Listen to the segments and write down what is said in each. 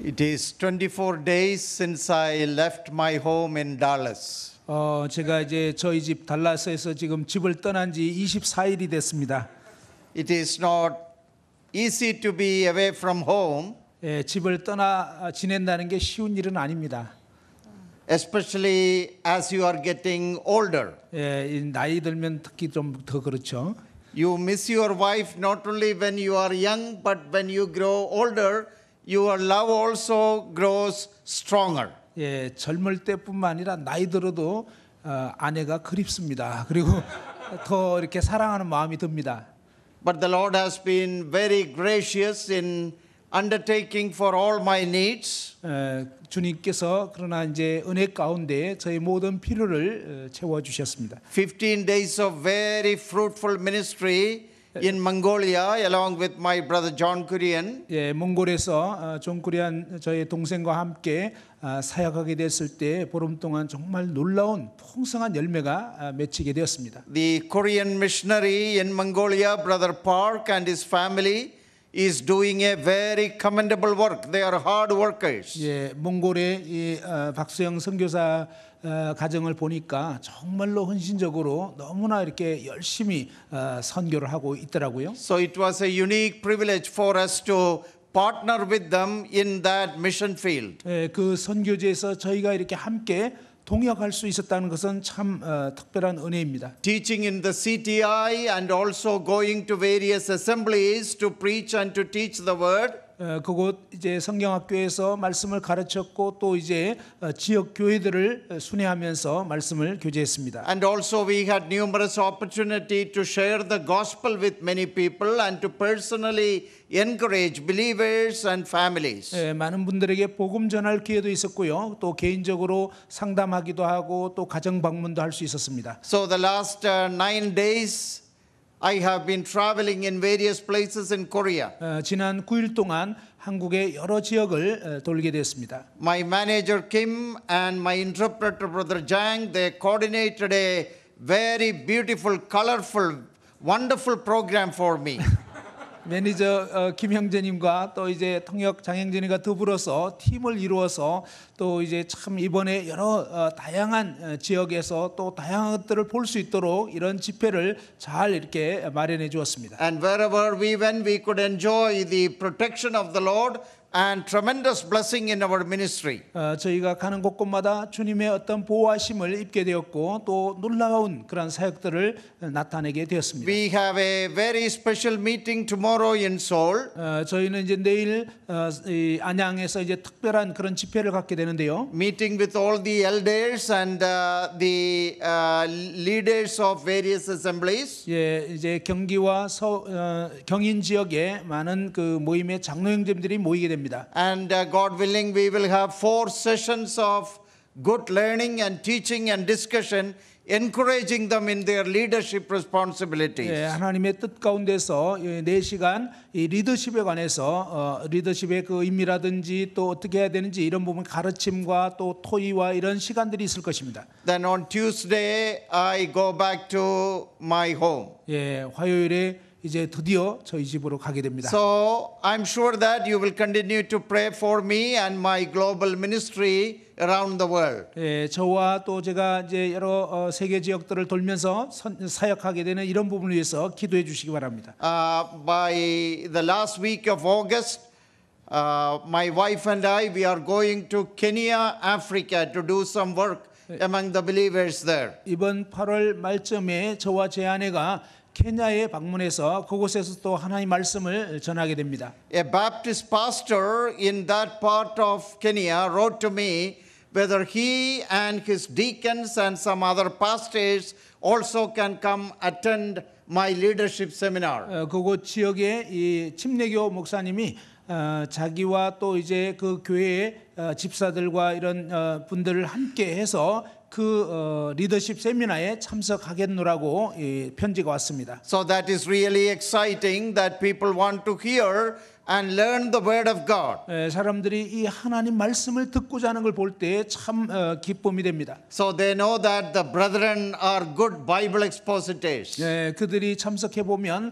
It is 24 days since I left my home in Dallas. 제가 이제 저희 집 달라스에서 지금 집을 떠난 지 24일이 됐습니다. It is not easy to be away from home, 집을 떠나 지낸다는 게 쉬운 일은 아닙니다. especially as you are getting older. 이 나이 들면 특히 좀 더 그렇죠. You miss your wife not only when you are young, but when you grow older, your love also grows stronger. 젊을 때뿐만 아니라 나이 들어도 아내가 그립습니다. 그리고 더 이렇게 사랑하는 마음이 듭니다. But the Lord has been very gracious in undertaking for all my needs. 주님께서 그러나 이제 은혜 가운데 저희 모든 필요를 채워 주셨습니다. 15 days of very fruitful ministry in Mongolia along with my brother John Kurian. 몽골에서 존 쿠리안 저희 동생과 함께 사역하게 됐을 때 보름 동안 정말 놀라운 풍성한 열매가 맺히게 되었습니다. The Korean missionary in Mongolia, brother Park and his family is doing a very commendable work. They are hard workers. 몽골의 이 박수영 선교사 가정을 보니까 정말로 헌신적으로 너무나 이렇게 열심히 선교를 하고 있더라고요. So it was a unique privilege for us to partner with them in that mission field. 그 선교지에서 저희가 이렇게 함께 동역할 수 있었다는 것은 참 특별한 은혜입니다. Teaching in the CTI and also going to various assemblies to preach and to teach the word. 그곳 이제 성경학교에서 말씀을 가르쳤고 또 이제 지역 교회들을 순회하면서 말씀을 교제했습니다. And also we had numerous opportunity to share the gospel with many people and to personally encourage believers and families. 많은 분들에게 복음 전할 기회도 있었고요. 또 개인적으로 상담하기도 하고 또 가정 방문도 할 수 있었습니다. So the last 9 days I have been traveling in various places in Korea. 지난 9일 동안 한국의 여러 지역을 돌게 되었습니다. My manager Kim and my interpreter brother Jang, they coordinated a very beautiful, colorful, wonderful program for me. 매니저 김 형제님과 또 이제 통역 장형제님과 더불어서 팀을 이루어서 또 이제 참 이번에 여러 다양한 지역에서 또 다양한 것들을 볼 수 있도록 이런 집회를 잘 이렇게 마련해 주었습니다. And wherever we went, we could enjoy the protection of the Lord and tremendous blessing in our ministry. 저희가 가는 곳곳마다 주님의 어떤 보호하심을 입게 되었고 또 놀라운 그런 사역들을 나타내게 되었습니다. We have a very special meeting tomorrow in Seoul. 저희는 이제 내일 이 안양에서 이제 특별한 그런 집회를 갖게 되는데요. Meeting with all the elders and the leaders of various assemblies. 이제 경기와 경인 지역에 많은 그 모임의 장로 형제들이 모이게 됩니다. And God willing, we will have 4 sessions of good learning and teaching and discussion, encouraging them in their leadership responsibilities. 하나님의 뜻 가운데서 4시간 이 리더십에 관해서 리더십의 그 의미라든지 또 어떻게 해야 되는지 이런 부분 가르침과 또 토의와 이런 시간들이 있을 것입니다. Then on Tuesday, I go back to my home. 화요일에 이제 드디어 저희 집으로 가게 됩니다. So I'm sure that you will continue to pray for me and my global ministry around the world. 저와 또 제가 이제 여러 세계 지역들을 돌면서 사역하게 되는 이런 부분을 위해서 기도해 주시기 바랍니다. By the last week of August, my wife and I, we are going to Kenya, Africa to do some work among the believers there. 이번 8월 말쯤에 저와 제 아내가 케냐에 방문해서 그곳에서 또 하나님의 말씀을 전하게 됩니다. A Baptist pastor in that part of Kenya wrote to me, whether he and his deacons and some other pastors also can come attend my leadership seminar. 그곳 지역의 이 침례교 목사님이 자기와 또 이제 그 교회의 집사들과 이런 분들을 함께 해서 그 리더십 세미나에 참석하겠노라고 편지가 왔습니다. So that is really exciting that people want to hear and learn the word of God. 사람들이 이 하나님 말씀을 듣고자 하는 걸 볼 때 참 기쁨이 됩니다. So they know that the brethren are good Bible expositors. 그들이 참석해 보면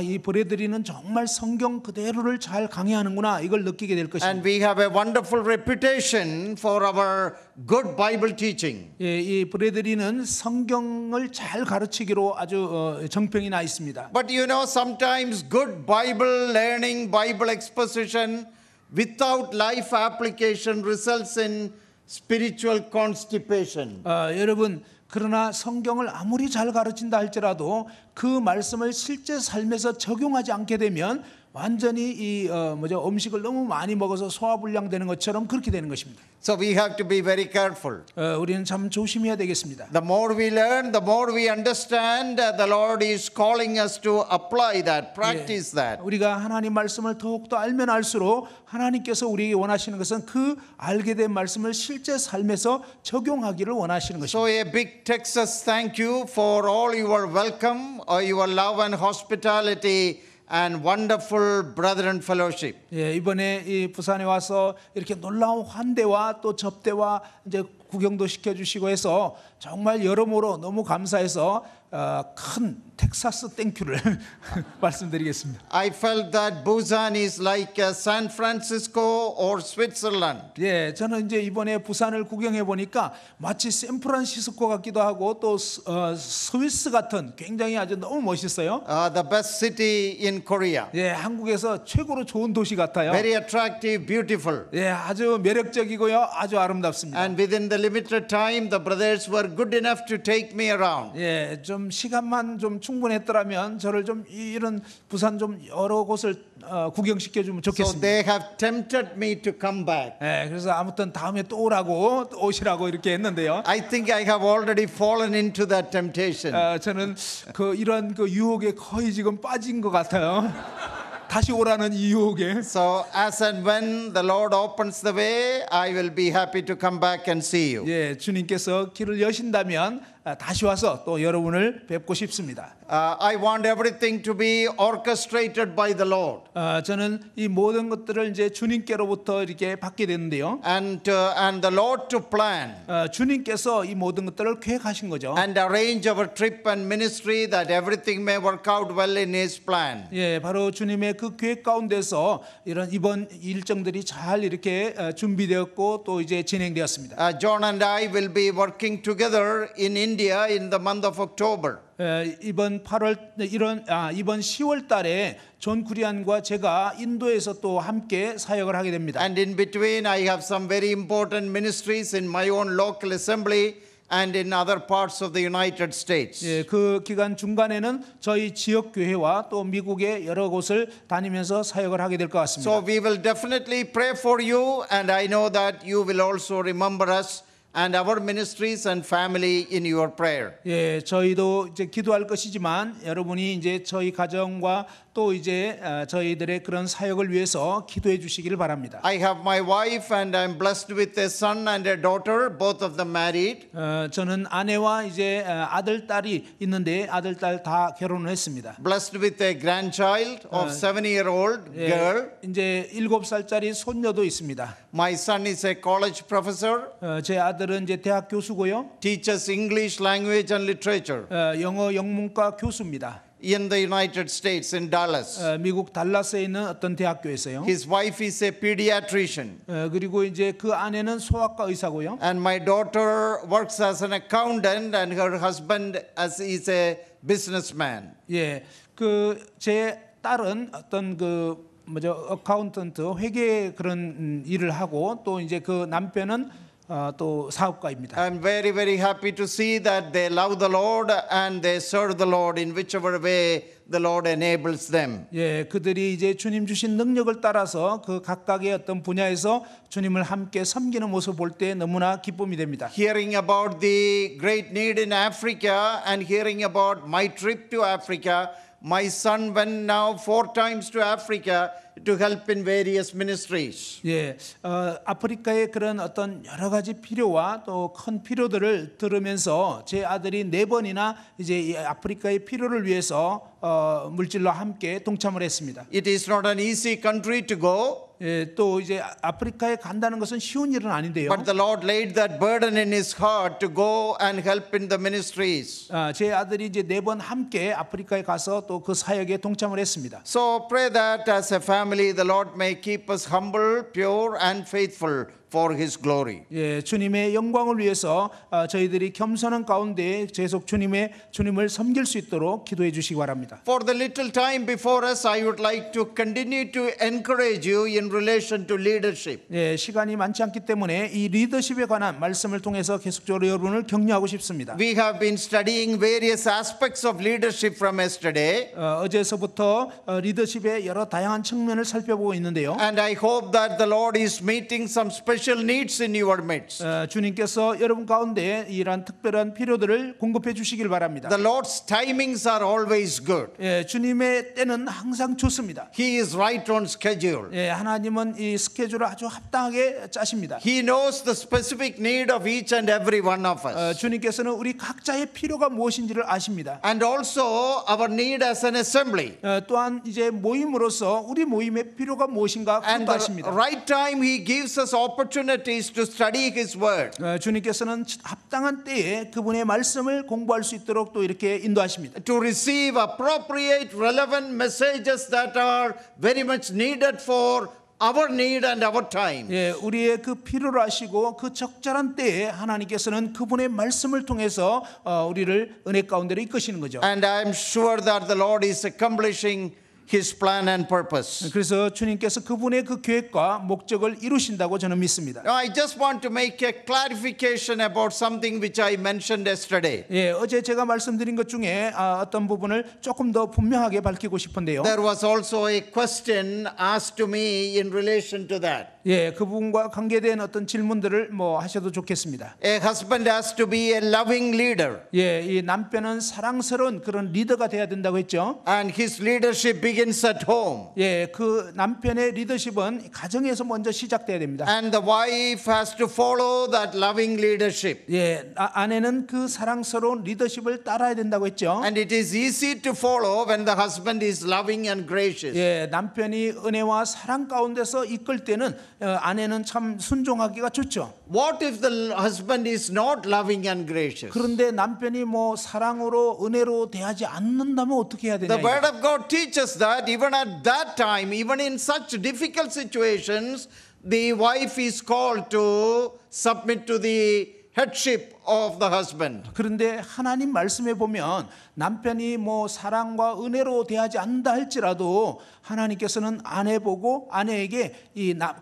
이 브레드리는 정말 성경 그대로를 잘 강의하는구나 이걸 느끼게 될 것입니다. And we have a wonderful reputation for our good Bible teaching. 이 브레드리는 성경을 잘 가르치기로 아주 정평이 나 있습니다. But you know, sometimes good Bible learning, Bible exposition without life application results in spiritual constipation. 여러분 그러나 성경을 아무리 잘 가르친다 할지라도 그 말씀을 실제 삶에서 적용하지 않게 되면 완전히 이 음식을 너무 많이 먹어서 소화불량 되는 것처럼 그렇게 되는 것입니다. So we have to be very careful. 우리는 참 조심해야 되겠습니다. The more we learn, the more we understand the Lord is calling us to apply that, practice that. 우리가 하나님 말씀을 더욱더 알면 알수록 하나님께서 우리에게 원하시는 것은 그 알게 된 말씀을 실제 삶에서 적용하기를 원하시는 것입니다. So a big Texas thank you for all your welcome, your love and hospitality and wonderful brethren fellowship. 이번에 이 부산에 와서 이렇게 놀라운 환대와 또 접대와 이제 구경도 시켜주시고 해서 정말 여러모로 너무 감사해서 큰 텍사스 땡큐를 말씀드리겠습니다. I felt that Busan is like San Francisco or Switzerland. 저는 이제 이번에 부산을 구경해 보니까 마치 샌프란시스코 같기도 하고 또 스위스 같은 굉장히 아주 너무 멋있어요. The best city in Korea. 한국에서 최고로 좋은 도시 같아요. Very attractive, beautiful. 아주 매력적이고요, 아주 아름답습니다. And within the limited time, the brothers were good enough to take me around. 좀 시간만 좀 충분했더라면 저를 좀 이런 부산 좀 여러 곳을 구경시켜 주면 So 좋겠습니다. they have tempted me to come back. 그래서 아무튼 다음에 또 오라고 또 오시라고 이렇게 했는데요. I think I have already fallen into that temptation. 저는 이런 유혹에 거의 지금 빠진 것 같아요. 다시 오라는 이 유혹에. So as and when the Lord opens the way, I will be happy to come back and see you. 주님께서 길을 여신다면 다시 와서 또 여러분을 뵙고 싶습니다. I want everything to be orchestrated by the Lord. 저는 이 모든 것들을 이제 주님께로부터 이렇게 받게 되는데요. And the Lord to plan. 주님께서 이 모든 것들을 계획하신 거죠. And arrange our trip and ministry that everything may work out well in His plan. 바로 주님의 그 계획 가운데서 이번 일정들이 잘 이렇게 준비되었고 또 이제 진행되었습니다. John and I will be working together in India in the month of October. 이번 10월 달에 존 쿠리안과 제가 인도에서 또 함께 사역을 하게 됩니다. And in between I have some very important ministries in my own local assembly and in other parts of the United States. 그 기간 중간에는 저희 지역 교회와 또 미국의 여러 곳을 다니면서 사역을 하게 될 것 같습니다. So we will definitely pray for you, and I know that you will also remember us and our ministries and family in your prayer. 저희도 이제 기도할 것이지만 여러분이 이제 저희 가정과 또 이제 저희들의 그런 사역을 위해서 기도해 주시기를 바랍니다. I have my wife and I'm blessed with a son and a daughter, both of them married. 저는 아내와 이제 아들 딸이 있는데 아들 딸 다 결혼을 했습니다. Blessed with a grandchild of 7-year-old girl. 이제 7살짜리 손녀도 있습니다. My son is a college professor. 제 아들은 이제 대학 교수고요. Teaches English language and literature. 영어 영문과 교수입니다. In the United States, in Dallas. 미국 달라스에 있는 어떤 대학교에서요. His wife is a pediatrician. 그리고 이제 그 아내는 소아과 의사고요. And my daughter works as an accountant, and her husband is a businessman. 그 제 딸은 어떤 어카운턴트 회계 그런 일을 하고 또 이제 그 남편은 또 사업가입니다. I'm very happy to see that they love the Lord and they serve the Lord in whichever way the Lord enables them. 예, 그들이 이제 주님 주신 능력을 따라서 그 각각의 어떤 분야에서 주님을 함께 섬기는 모습을 볼 때 너무나 기쁨이 됩니다. Hearing about the great need in Africa and hearing about my trip to Africa, my son went now 4 times to Africa to help in various ministries. 예, 아프리카의 그런 어떤 여러 가지 필요와 또 큰 필요들을 들으면서 제 아들이 4번이나 이제 이 아프리카의 필요를 위해서 물질로 함께 동참을 했습니다. It is not an easy country to go. 예, 또 이제 아프리카에 간다는 것은 쉬운 일은 아닌데요. But the Lord laid that burden in his heart to go and help in the ministries. 제 아들이 이제 4번 함께 아프리카에 가서 또 그 사역에 동참을 했습니다. So pray that as a family the Lord may keep us humble, pure and faithful for his glory. 예, 주님의 영광을 위해서 저희들이 겸손한 가운데 계속 주님을 섬길 수 있도록 기도해 주시기 바랍니다. For the little time before us, I would like to continue to encourage you in relation to leadership. 예, 시간이 많지 않기 때문에 이 리더십에 관한 말씀을 통해서 계속적으로 여러분을 격려하고 싶습니다. We have been studying various aspects of leadership from yesterday. 어제서부터 리더십의 여러 다양한 측면을 살펴보고 있는데요. And I hope that the Lord is meeting some special needs in your midst. 주님께서 여러분 가운데 이러한 특별한 필요들을 공급해 주시길 바랍니다. The Lord's timings are always good. 예, 주님의 때는 항상 좋습니다. He is right on schedule. 예, 하나님은 이 스케줄을 아주 합당하게 짜십니다. He knows the specific need of each and every one of us. 주님께서는 우리 각자의 필요가 무엇인지를 아십니다. And also our need as an assembly. 또한 이제 모임으로서 우리 모임의 필요가 무엇인가 And 그것도 the 아십니다. right time He gives us opportunities to study His word. 주님께서는 합당한 때에 그분의 말씀을 공부할 수 있도록 또 이렇게 인도하십니다. To receive appropriate, relevant messages that are very much needed for our need and our time. 예, 우리의 그 필요를 아시고 그 적절한 때에 하나님께서는 그분의 말씀을 통해서 우리를 은혜 가운데로 이끄시는 거죠. And I am sure that the Lord is accomplishing His plan and purpose. 그래서 주님께서 그분의 그 계획과 목적을 이루신다고 저는 믿습니다. Now, I just want to make a clarification about something which I mentioned yesterday. 예, 어제 제가 말씀드린 것 중에 어떤 부분을 조금 더 분명하게 밝히고 싶은데요. There was also a question asked to me in relation to that. 예, 그 부분과 관계된 어떤 질문들을 뭐 하셔도 좋겠습니다. A husband has to be a loving leader. 예, 이 남편은 사랑스러운 그런 리더가 돼야 된다고 했죠. And his leadership begins at home. 예, 그 남편의 리더십은 가정에서 먼저 시작돼야 됩니다. And the wife has to follow that loving leadership. 예, 아내는 그 사랑스러운 리더십을 따라야 된다고 했죠. And it is easy to follow when the husband is loving and gracious. 예, 남편이 은혜와 사랑 가운데서 이끌 때는 아내는 참 순종하기가 좋죠. What if the husband is not loving and gracious? 그런데 남편이 뭐 사랑으로 은혜로 대하지 않는다면 어떻게 해야 되냐? The word of God teaches that even at that time, even in such difficult situations, the wife is called to submit to the headship of the husband. 그런데 하나님 말씀에 보면 남편이 뭐 사랑과 은혜로 대하지 않는다 할지라도 하나님께서는 아내 보고 아내에게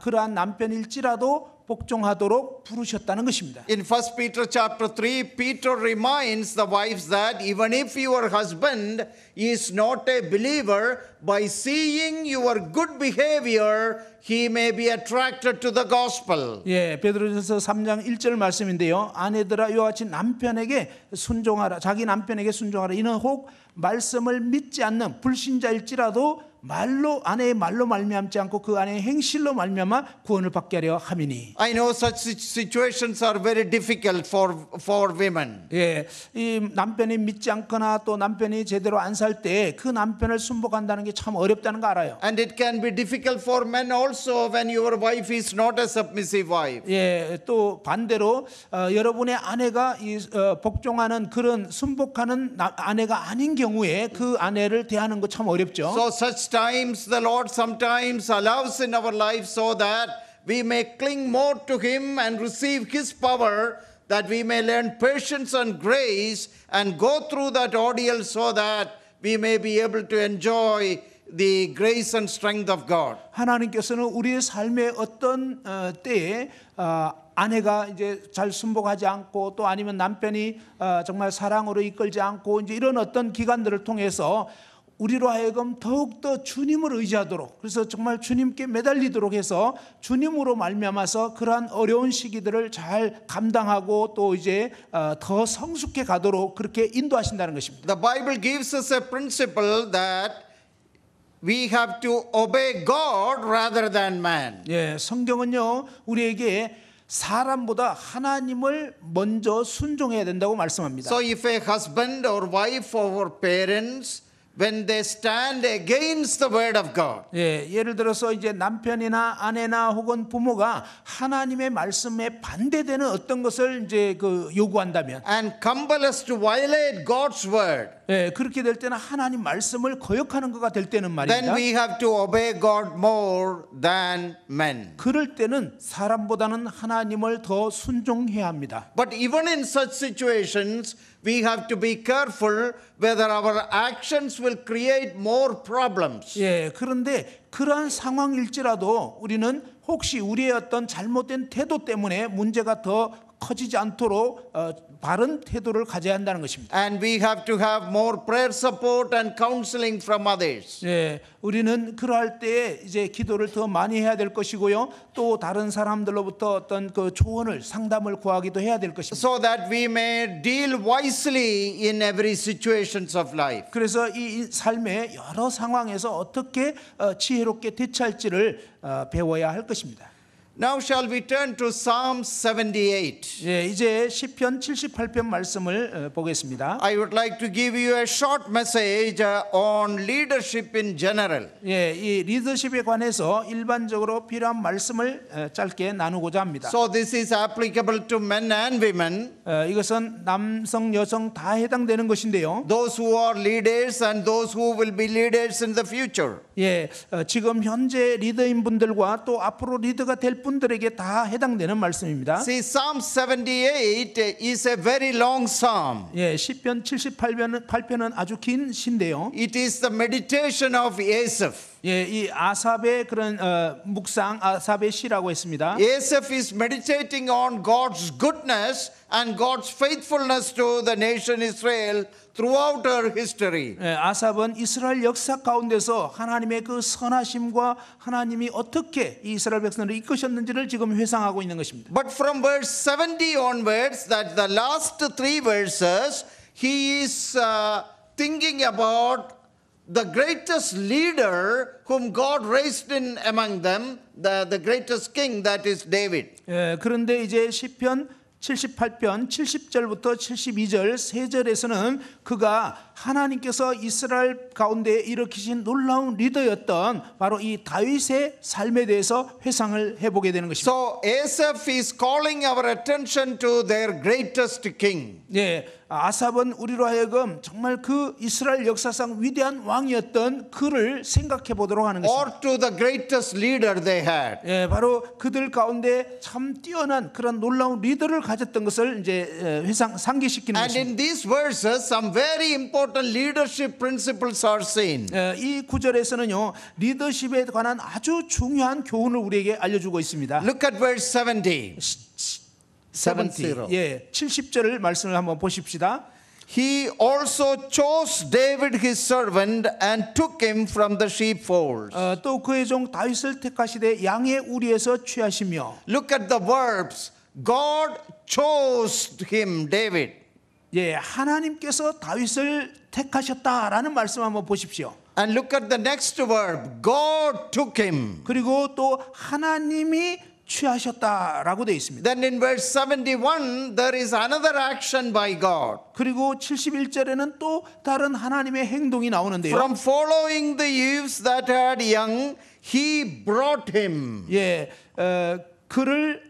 그러한 남편일지라도 복종하도록 부르셨다는 것입니다. In 1 Peter chapter 3, Peter reminds the wives that even if your husband is not a believer, by seeing your good behavior, he may be attracted to the gospel. 예, 베드로전서 3장 1절 말씀인데요. 아내들아 이와 같이 남편에게 순종하라. 자기 남편에게 순종하라. 이는 혹 말씀을 믿지 않는 불신자일지라도 말로 아내의 말로 말미암지 않고 그 아내의 행실로 말미암아 구원을 받게 하려 함이니. I know such situations are very difficult for women. 예, 이 남편이 믿지 않거나 또 남편이 제대로 안 살 때 그 남편을 순복한다는 게 참 어렵다는 거 알아요. And it can be difficult for men also when your wife is not a submissive wife. 예, 또 반대로 여러분의 아내가 복종하는 그런 순복하는 아내가 아닌 경우에 그 아내를 대하는 거 참 어렵죠. So such times the Lord sometimes allows in our life so that we may cling more to Him and receive His power, that we may learn patience and grace and go through that ordeal so that we may be able to enjoy the grace and strength of God. 하나님께서는 우리의 삶의 어떤 때에 아내가 이제 잘 순복하지 않고 또 아니면 남편이 정말 사랑으로 이끌지 않고 이제 이런 어떤 기간들을 통해서 우리로 하여금 더욱더 주님을 의지하도록, 그래서 정말 주님께 매달리도록 해서 주님으로 말미암아서 그러한 어려운 시기들을 잘 감당하고 또 이제 더 성숙해 가도록 그렇게 인도하신다는 것입니다. The Bible gives us a principle that we have to obey God rather than man. 예, 성경은요 우리에게 사람보다 하나님을 먼저 순종해야 된다고 말씀합니다. So if a husband or wife or parents, when they stand against the word of God, 예, 예를 들어서 이제 남편이나 아내나 혹은 부모가 하나님의 말씀에 반대되는 어떤 것을 이제 그 요구한다면, and compel us to violate God's word, 예, 그렇게 될 때는 하나님 말씀을 거역하는 것가 될 때는 then 말입니다. we have to obey God more than men. 그럴 때는 사람보다는 하나님을 더 순종해야 합니다. But even in such situations, we have to be careful whether our actions will create more problems. 예, 그런데 그러한 상황일지라도 우리는 혹시 우리의 어떤 잘못된 태도 때문에 문제가 더 커지지 않도록 바른 태도를 가져야 한다는 것입니다. And we have to have more prayer support and counseling from others. 예, 우리는 그러할 때에 이제 기도를 더 많이 해야 될 것이고요. 또 다른 사람들로부터 어떤 그 조언을 상담을 구하기도 해야 될 것입니다. So that we may deal wisely in every situations of life. 그래서 이 삶의 여러 상황에서 어떻게 지혜롭게 대처할지를 배워야 할 것입니다. Now shall we turn to Psalm 78. 예, 이제 시편 78편 말씀을 보겠습니다. I would like to give you a short message on leadership in general. 예, 이 리더십에 관해서 일반적으로 필요한 말씀을 짧게 나누고자 합니다. So this is applicable to men and women, 이것은 남성, 여성 다 해당되는 것인데요. those who are leaders and those who will be leaders in the future. 예, 지금 현재 리더인 분들과 또 앞으로 리더가 될 분들에게 다 해당되는 말씀입니다. See, Psalm 78 is a very long psalm. 예, 시편 78편은 아주 긴 시인데요. It is the meditation of Asaph. 예, 이 아삽의 그런 묵상, 아삽의 시라고 했습니다. Asaph is meditating on God's goodness and God's faithfulness to the nation Israel throughout her history. 예, 아삽은 이스라엘 역사 가운데서 하나님의 그 선하심과 하나님이 어떻게 이 이스라엘 백성을 이끄셨는지를 지금 회상하고 있는 것입니다. But from verse 70 onwards, that the last three verses, he is thinking about the greatest leader whom God raised in among them, the greatest king, that is David. 예, 그런데 이제 시편 78편 70절부터 72절 세 절에서는 그가 하나님께서 이스라엘 가운데 일으키신 놀라운 리더였던 바로 이 다윗의 삶에 대해서 회상을 해보게 되는 것입니다. So Asaph is calling our attention to their greatest king. 예, 아삽은 우리로 하여금 정말 그 이스라엘 역사상 위대한 왕이었던 그를 생각해 보도록 하는 것입니다. Or to the greatest leader they had. 예, 바로 그들 가운데 참 뛰어난 그런 놀라운 리더를 가졌던 것을 이제 상기시키는 And 것입니다. in these verses, some very important leadership principles are seen. 이 구절에서는요 리더십에 관한 아주 중요한 교훈을 우리에게 알려주고 있습니다. Look at verse 70. 70. 예, 70절을 말씀을 한번 보십시다. He also chose David his servant and took him from the sheepfolds. 또 그의 종 다윗을 택하시되 양의 우리에서 취하시며. Look at the verbs. God chose him, David. 예, 하나님께서 다윗을 택하셨다라는 말씀 한번 보십시오. And look at the next verb. God took him. 그리고 또 하나님이 취하셨다라고 되어 있습니다. Then in verse 71, there is another action by God. 그리고 71절에는 또 다른 하나님의 행동이 나오는데요. From following the youths that had young, he brought him. 예, 그를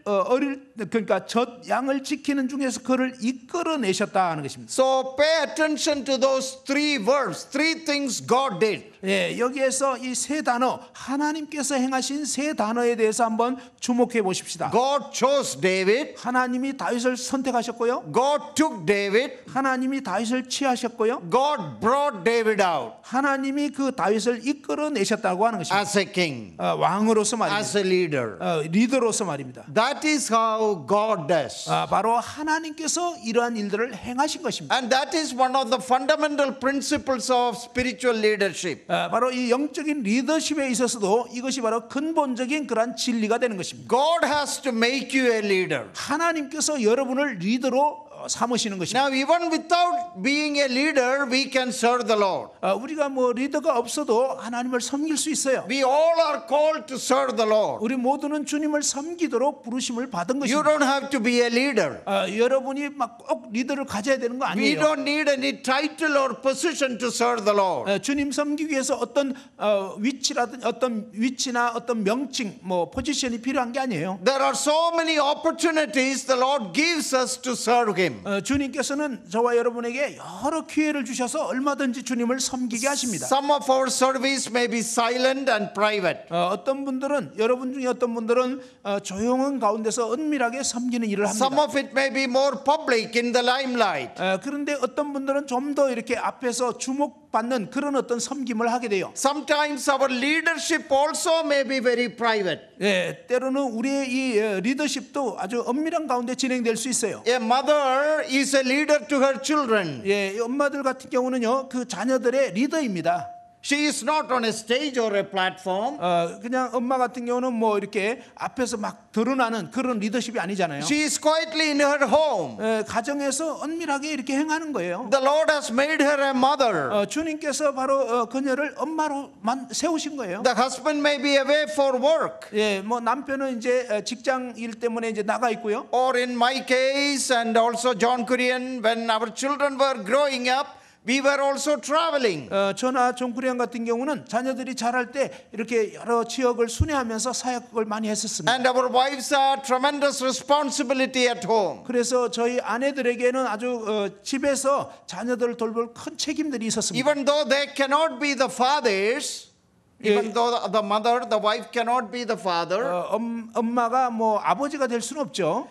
그러니까 젖 양을 지키는 중에서 그를 이끌어내셨다 하는 것입니다. So pay attention to those three verbs, three things God did. 예, 여기에서 이 세 단어 하나님께서 행하신 세 단어에 대해서 한번 주목해 보십시다. God chose David. 하나님이 다윗을 선택하셨고요. God took David. 하나님이 다윗을 취하셨고요. God brought David out 하나님이 그 다윗을 이끌어내셨다고 하는 것입니다. as a king, 왕으로서 말입니다. as a leader. 리더로서 말입니다. That is how how God does. 바로 하나님께서 이러한 일들을 행하신 것입니다. And that is one of the fundamental principles of spiritual leadership. 바로 이 영적인 리더십에 있어서도 이것이 바로 근본적인 그러한 진리가 되는 것입니다. God has to make you a leader. 하나님께서 여러분을 리더로 삼으시는 것입니다. Now, even without being a leader, we can serve the Lord. 우리가 뭐 리더가 없어도 하나님을 섬길 수 있어요. We all are called to serve the Lord. 우리 모두는 주님을 섬기도록 부르심을 받은 You 것입니다. don't have to be a leader. 여러분이 막 꼭 리더를 가져야 되는 거 We 아니에요. don't need any title or position to serve the Lord. 주님 섬기기 위해서 어떤 위치라든 어떤 위치나 어떤 명칭 뭐 포지션이 필요한 게 아니에요. There are so many opportunities the Lord gives us to serve Him. 주님께서는 저와 여러분에게 여러 기회를 주셔서 얼마든지 주님을 섬기게 하십니다. Some of our service may be silent and private. 어떤 분들은 여러분 중에 어떤 분들은 조용한 가운데서 은밀하게 섬기는 일을 합니다. Some of it may be more public in the limelight. 그런데 어떤 분들은 좀 더 이렇게 앞에서 주목받는 그런 어떤 섬김을 하게 돼요. Sometimes our leadership also may be very private. 때로는 우리의 이 리더십도 아주 은밀한 가운데 진행될 수 있어요. A mother is a leader to her children. 엄마들 같은 경우는요, 그 자녀들의 리더입니다. She is not on a stage or a platform. 그냥 엄마 같은 경우는 뭐 이렇게 앞에서 막 드러나는 그런 리더십이 아니잖아요. She is quietly in her home. 가정에서 은밀하게 이렇게 행하는 거예요. The Lord has made her a mother. 주님께서 바로 그녀를 엄마로만 세우신 거예요. The husband may be away for work. 뭐 남편은 이제 직장 일 때문에 이제 나가 있고요. Or in my case and also John Korean, when our children were growing up, we were also traveling. 저나 종쿠리안 같은 경우는 자녀들이 자랄 때 이렇게 여러 지역을 순회하면서 사역을 많이 했었습니다. And our wives had tremendous responsibility at home. 그래서 저희 아내들에게는 아주 집에서 자녀들을 돌볼 큰 책임들이 있었습니다. Even though they cannot be the fathers, even though the mother, the wife cannot be the father, 엄마가 뭐 아버지가 될 수는 없죠.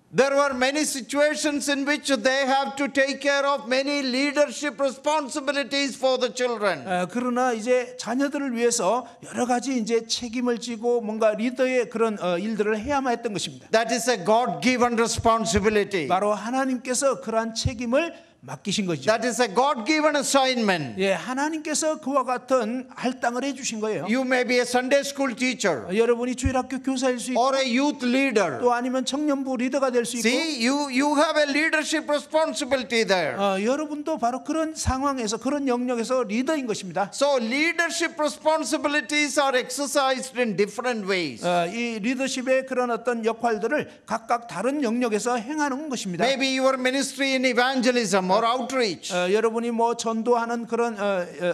there were many situations in which they have to take care of many leadership responsibilities for the children. 그러나 이제 자녀들을 위해서 여러 가지 이제 책임을 지고 뭔가 리더의 그런 일들을 해야만 했던 것입니다. That is a God-given responsibility. 바로 하나님께서 그러한 책임을 맡기신 것이죠. That is a God-given assignment. 하나님께서 그와 같은 할당을 해주신 거예요. You may be a Sunday school teacher 여러분이 주일학교 교사일 수 있고 or a youth leader. 또 아니면 청년부 리더가 될 수 있고 See, you have a leadership responsibility there. 여러분도 바로 그런 상황에서 그런 영역에서 리더인 것입니다. So leadership responsibilities are exercised in different ways. 이 리더십의 그런 어떤 역할들을 각각 다른 영역에서 행하는 것입니다. Maybe your ministry in evangelism or outreach. 여러분이 뭐 전도하는 그런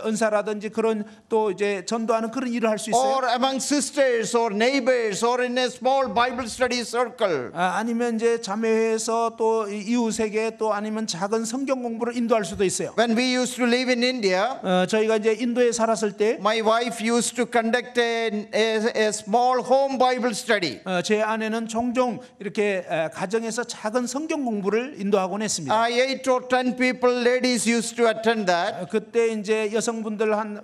은사라든지 그런 또 이제 전도하는 그런 일을 할 수 있어요. Or among sisters or neighbors or in a small Bible study circle. 아니면 이제 자매회에서 또 이웃에게 또 아니면 작은 성경 공부를 인도할 수도 있어요. When we used to live in India, 저희가 이제 인도에 살았을 때 my wife used to conduct a small home Bible study. 제 아내는 종종 이렇게 가정에서 작은 성경 공부를 인도하곤 했습니다. 8 or 10 people, ladies used to attend that. 그때 이제 여성분들 한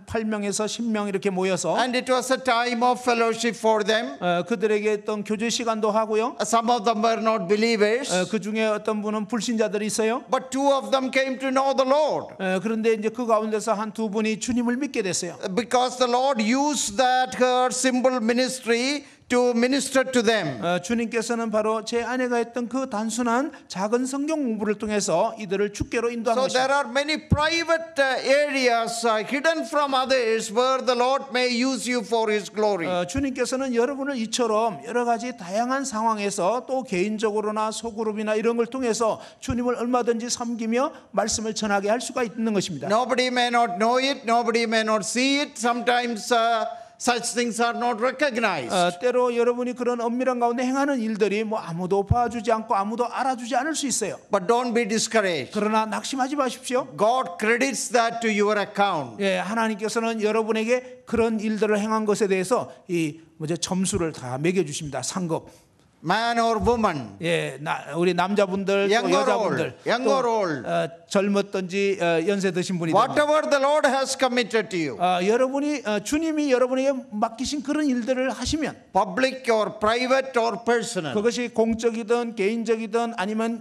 8명에서 10명 이렇게 모여서 And it was a time of fellowship for them. 그들에게 어떤 교제 시간도 하고요. Some of them were not believers, 그 중에 어떤 분은 불신자들이 있어요. but 2 of them came to know the Lord. 그런데 이제 그 가운데서 한 두 분이 주님을 믿게 됐어요. Because the Lord used that her simple ministry to minister to them. 주님께서는 바로 제 아내가 했던 그 단순한 작은 성경 공부를 통해서 이들을 주께로 인도한 So there 것입니다. are many private areas hidden from others where the Lord may use you for His glory. 주님께서는 여러분을 이처럼 여러 가지 다양한 상황에서 또 개인적으로나 소그룹이나 이런 걸 통해서 주님을 얼마든지 섬기며 말씀을 전하게 할 수가 있는 것입니다. Nobody may not know it, nobody may not see it. Sometimes such things are not recognized. 때로 여러분이 그런 엄밀한 가운데 행하는 일들이 뭐 아무도 봐주지 않고 아무도 알아주지 않을 수 있어요. But don't be discouraged. 그러나 낙심하지 마십시오. God credits that to your account. 하나님께서는 여러분에게 그런 일들을 행한 것에 대해서 이 점수를 다 매겨 주십니다. 상급. man or woman, 예, 우리 남자분들, 또 young or 여자분들, old, young or old, 젊었든지 연세 드신 분이든 whatever the Lord has committed to you, 여러분이 주님이 여러분에게 맡기신 그런 일들을 하시면 public or private or personal, 그것이 공적이든 개인적이든 아니면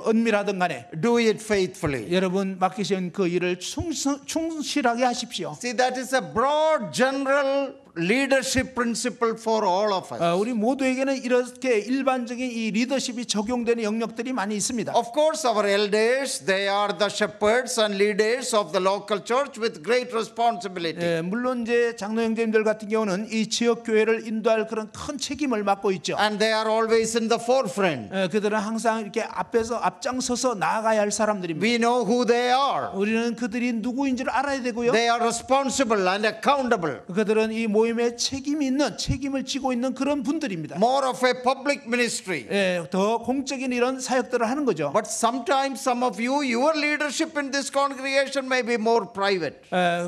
은밀하든 간에 do it faithfully. 여러분 맡기신 그 일을 충실하게 하십시오. See, that is a broad general leadership principle for all of us. 우리 모두에게는 이렇게 일반적인 이 리더십이 적용되는 영역들이 많이 있습니다. Of course, our elders, they are the shepherds and leaders of the local church with great responsibility. 물론 이제 장로 형제님들 같은 경우는 이 지역 교회를 인도할 그런 큰 책임을 맡고 있죠. And they are always in the forefront. 그들은 항상 이렇게 앞에서 앞장서서 나아가야 할 사람들입니다. We know who they are. 우리는 그들이 누구인지를 알아야 되고요. They are responsible and accountable. 그들은 이 모임에 책임을 지고 있는 그런 분들입니다. More of a public ministry. 더 공적인 이런 사역들을 하는 거죠. But sometimes some of you, your leadership in this congregation may be more private.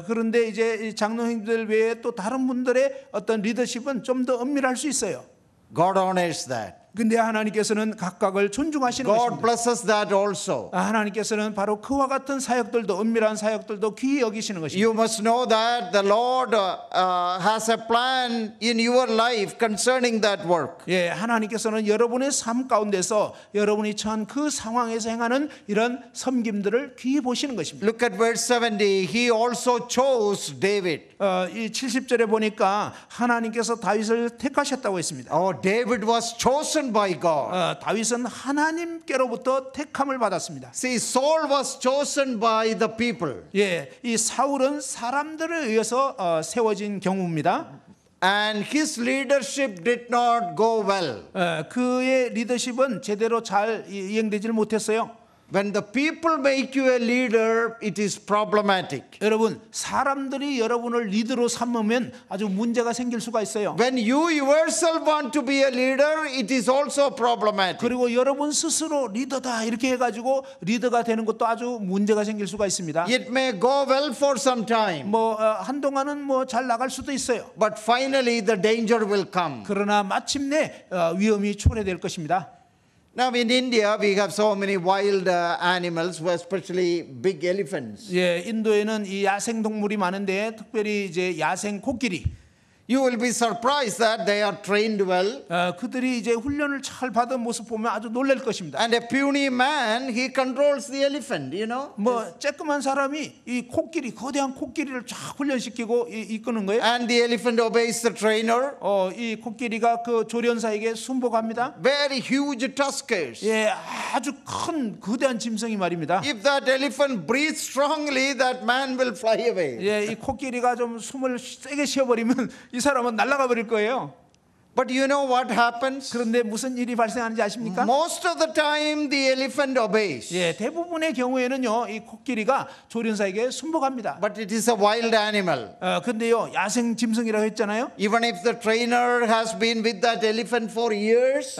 그런데 이제 장로님들 외에 또 다른 분들의 어떤 리더십은 좀 더 은밀할 수 있어요. God honors that. 근데 하나님께서는 각각을 존중하시는 God 것입니다. blesses that also. 하나님께서는 바로 그와 같은 사역들도 은밀한 사역들도 귀히 여기시는 것입니다. You must know that the Lord has a plan in your life concerning that work. 하나님께서는 여러분의 삶 가운데서 여러분이 처한 그 상황에서 행하는 이런 섬김들을 귀히 보시는 것입니다. Look at verse 70. He also chose David. 이 70절에 보니까 하나님께서 다윗을 택하셨다고 했습니다. David was chosen by God. 다윗은 하나님께로부터 택함을 받았습니다. See, Saul was chosen by the people. 이 사울은 사람들에 의해서 세워진 경우입니다. And his leadership did not go well. 그의 리더십은 제대로 잘 이행되지를 못했어요. When the people make you a leader, it is problematic. 여러분, 사람들이 여러분을 리더로 삼으면 아주 문제가 생길 수가 있어요. When you yourself want to be a leader, it is also problematic. 그리고 여러분 스스로 리더다 이렇게 해가지고 리더가 되는 것도 아주 문제가 생길 수가 있습니다. It may go well for some time. 한동안은 잘 나갈 수도 있어요. But finally the danger will come. 그러나 마침내 위험이 초래될 것입니다. Now in India we have so many wild animals, especially big elephants. 인도에는 이 야생 동물이 많은데 특별히 이제 야생 코끼리. You will be surprised that they are trained well. 그들이 이제 훈련을 잘 받은 모습 보면 아주 놀랄 것입니다. And a puny man, he controls the elephant, you know. 쬐끄만 사람이 이 코끼리, 거대한 코끼리를 쫙 훈련시키고 이끄는 거예요. And the elephant obeys the trainer. 이 코끼리가 그 조련사에게 순복합니다. Very huge tuskers. 아주 큰 거대한 짐승이 말입니다. If that elephant breathes strongly, that man will fly away. 이 코끼리가 좀 숨을 세게 쉬어버리면 이 사람은 날아가 버릴 거예요. But you know what happens? 그런데 무슨 일이 발생하는지 아십니까? Most of the time the elephant obeys. 대부분의 경우에는요, 이 코끼리가 조련사에게 순복합니다. But it is a wild animal. 근데요, 야생 짐승이라고 했잖아요. Even if the trainer has been with that elephant for years,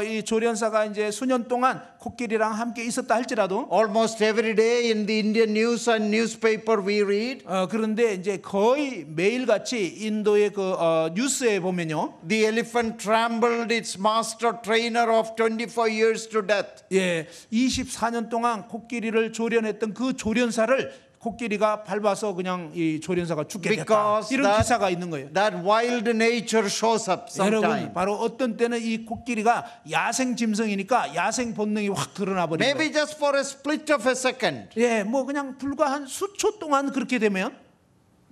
이 조련사가 이제 수년 동안 코끼리랑 함께 있었다 할지라도, almost every day in the Indian news and newspaper we read, 그런데 이제 거의 매일같이 인도의 그 뉴스에 보면요, the elephant trampled its master trainer of 24 years to death. 24년 동안 코끼리를 조련했던 그 조련사를 코끼리가 밟아서 그냥 이 조련사가 죽게 됐다. 이런 기사가 있는 거예요. That wild nature shows up sometimes. 여러분, 바로 어떤 때는 이 코끼리가 야생 짐승이니까 야생 본능이 확 드러나 버리는 거예요. Maybe just for a split of a second. 그냥 불과 한 수초 동안 그렇게 되면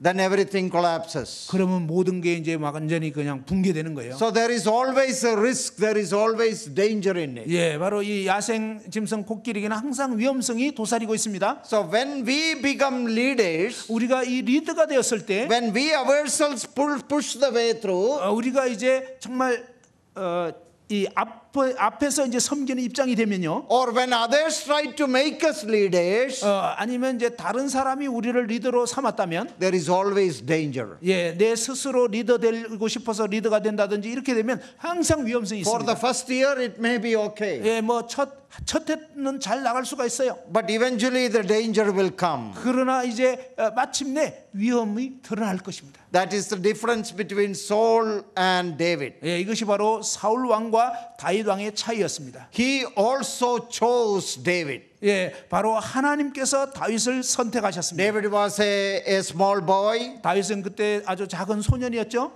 then everything collapses. 그러면 모든 게 이제 막 완전히 그냥 붕괴되는 거예요. So there is always a risk, there is always danger in it. 바로 이 야생 짐승 코끼리에게는 항상 위험성이 도사리고 있습니다. So when we become leaders, 우리가 이 리더가 되었을 때, when we ourselves push the way through, 우리가 이제 정말 이 앞에서 이제 섬기는 입장이 되면요. or when others try to make us leaders, 아니면 이제 다른 사람이 우리를 리더로 삼았다면, there is always danger. 예, 내 스스로 리더 되고 싶어서 리더가 된다든지 이렇게 되면 항상 위험성이 For the 있습니다. first year, it may be okay, 예, 뭐 첫 해는 잘 나갈 수가 있어요. but eventually the danger will come. 그러나 이제 마침내 위험이 드러날 것입니다. That is the difference between Saul and David. 예, 이것이 바로 사울 왕과 다윗 왕의 차이였습니다. He also chose David. 예, 바로 하나님께서 다윗을 선택하셨습니다. David was a small boy. 다윗은 그때 아주 작은 소년이었죠.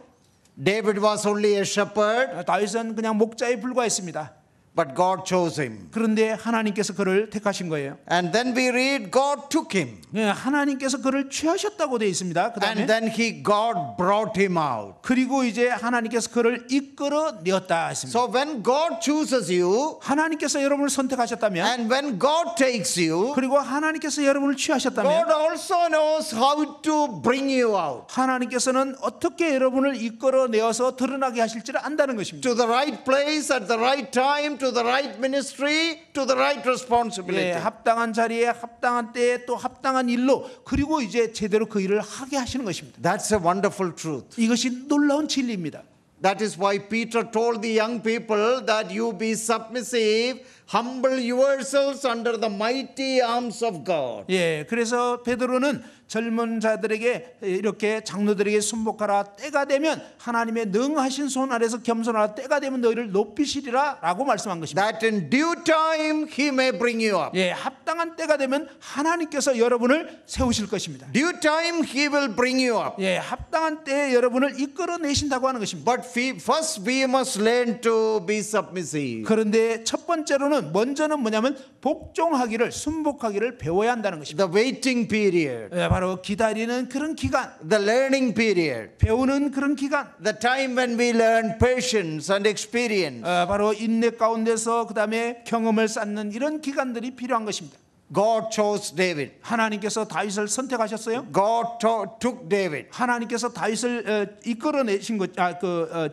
David was only a shepherd, 다윗은 그냥 목자에 불과했습니다. but God chose him. 그런데 하나님께서 그를 택하신 거예요. And then we read God took him. 예, 하나님께서 그를 취하셨다고 되어 있습니다. 그다음에 And then God brought him out. 그리고 이제 하나님께서 그를 이끌어 내었다 했습니다. So when God chooses you, 하나님께서 여러분을 선택하셨다면, and when God takes you, 그리고 하나님께서 여러분을 취하셨다면, God also knows how to bring you out 하나님께서는 어떻게 여러분을 이끌어 내어서 드러나게 하실지를 안다는 것입니다. to the right place at the right time, to the right ministry, to the right responsibility. 예, 합당한 자리에 합당한 때에 또 합당한 일로, 그리고 이제 제대로 그 일을 하게 하시는 것입니다. That's a wonderful truth. 이것이 놀라운 진리입니다. That is why Peter told the young people that you be submissive, humble yourselves under the mighty arms of God. 예, 그래서 베드로는 젊은 자들에게 이렇게 장로들에게 순복하라. 때가 되면 하나님의 능하신 손 아래서 겸손하라. 때가 되면 너희를 높이시리라라고 말씀한 것입니다. That in due time he may bring you up. 예, 합당한 때가 되면 하나님께서 여러분을 세우실 것입니다. Due time he will bring you up. 예, 합당한 때에 여러분을 이끌어 내신다고 하는 것입니다. But first we must learn to be submissive. 그런데 첫 번째로는 먼저는 뭐냐면 복종하기를, 순복하기를 배워야 한다는 것입니다. The waiting period, 예, 바로 기다리는 그런 기간, the learning period, 배우는 그런 기간, the time when we learn patience and experience. 바로 인내 가운데서 그다음에 경험을 쌓는 이런 기간들이 필요한 것입니다. God chose David. 하나님께서 다윗을 선택하셨어요. God took David. 하나님께서 다윗을 이끌어내신 것,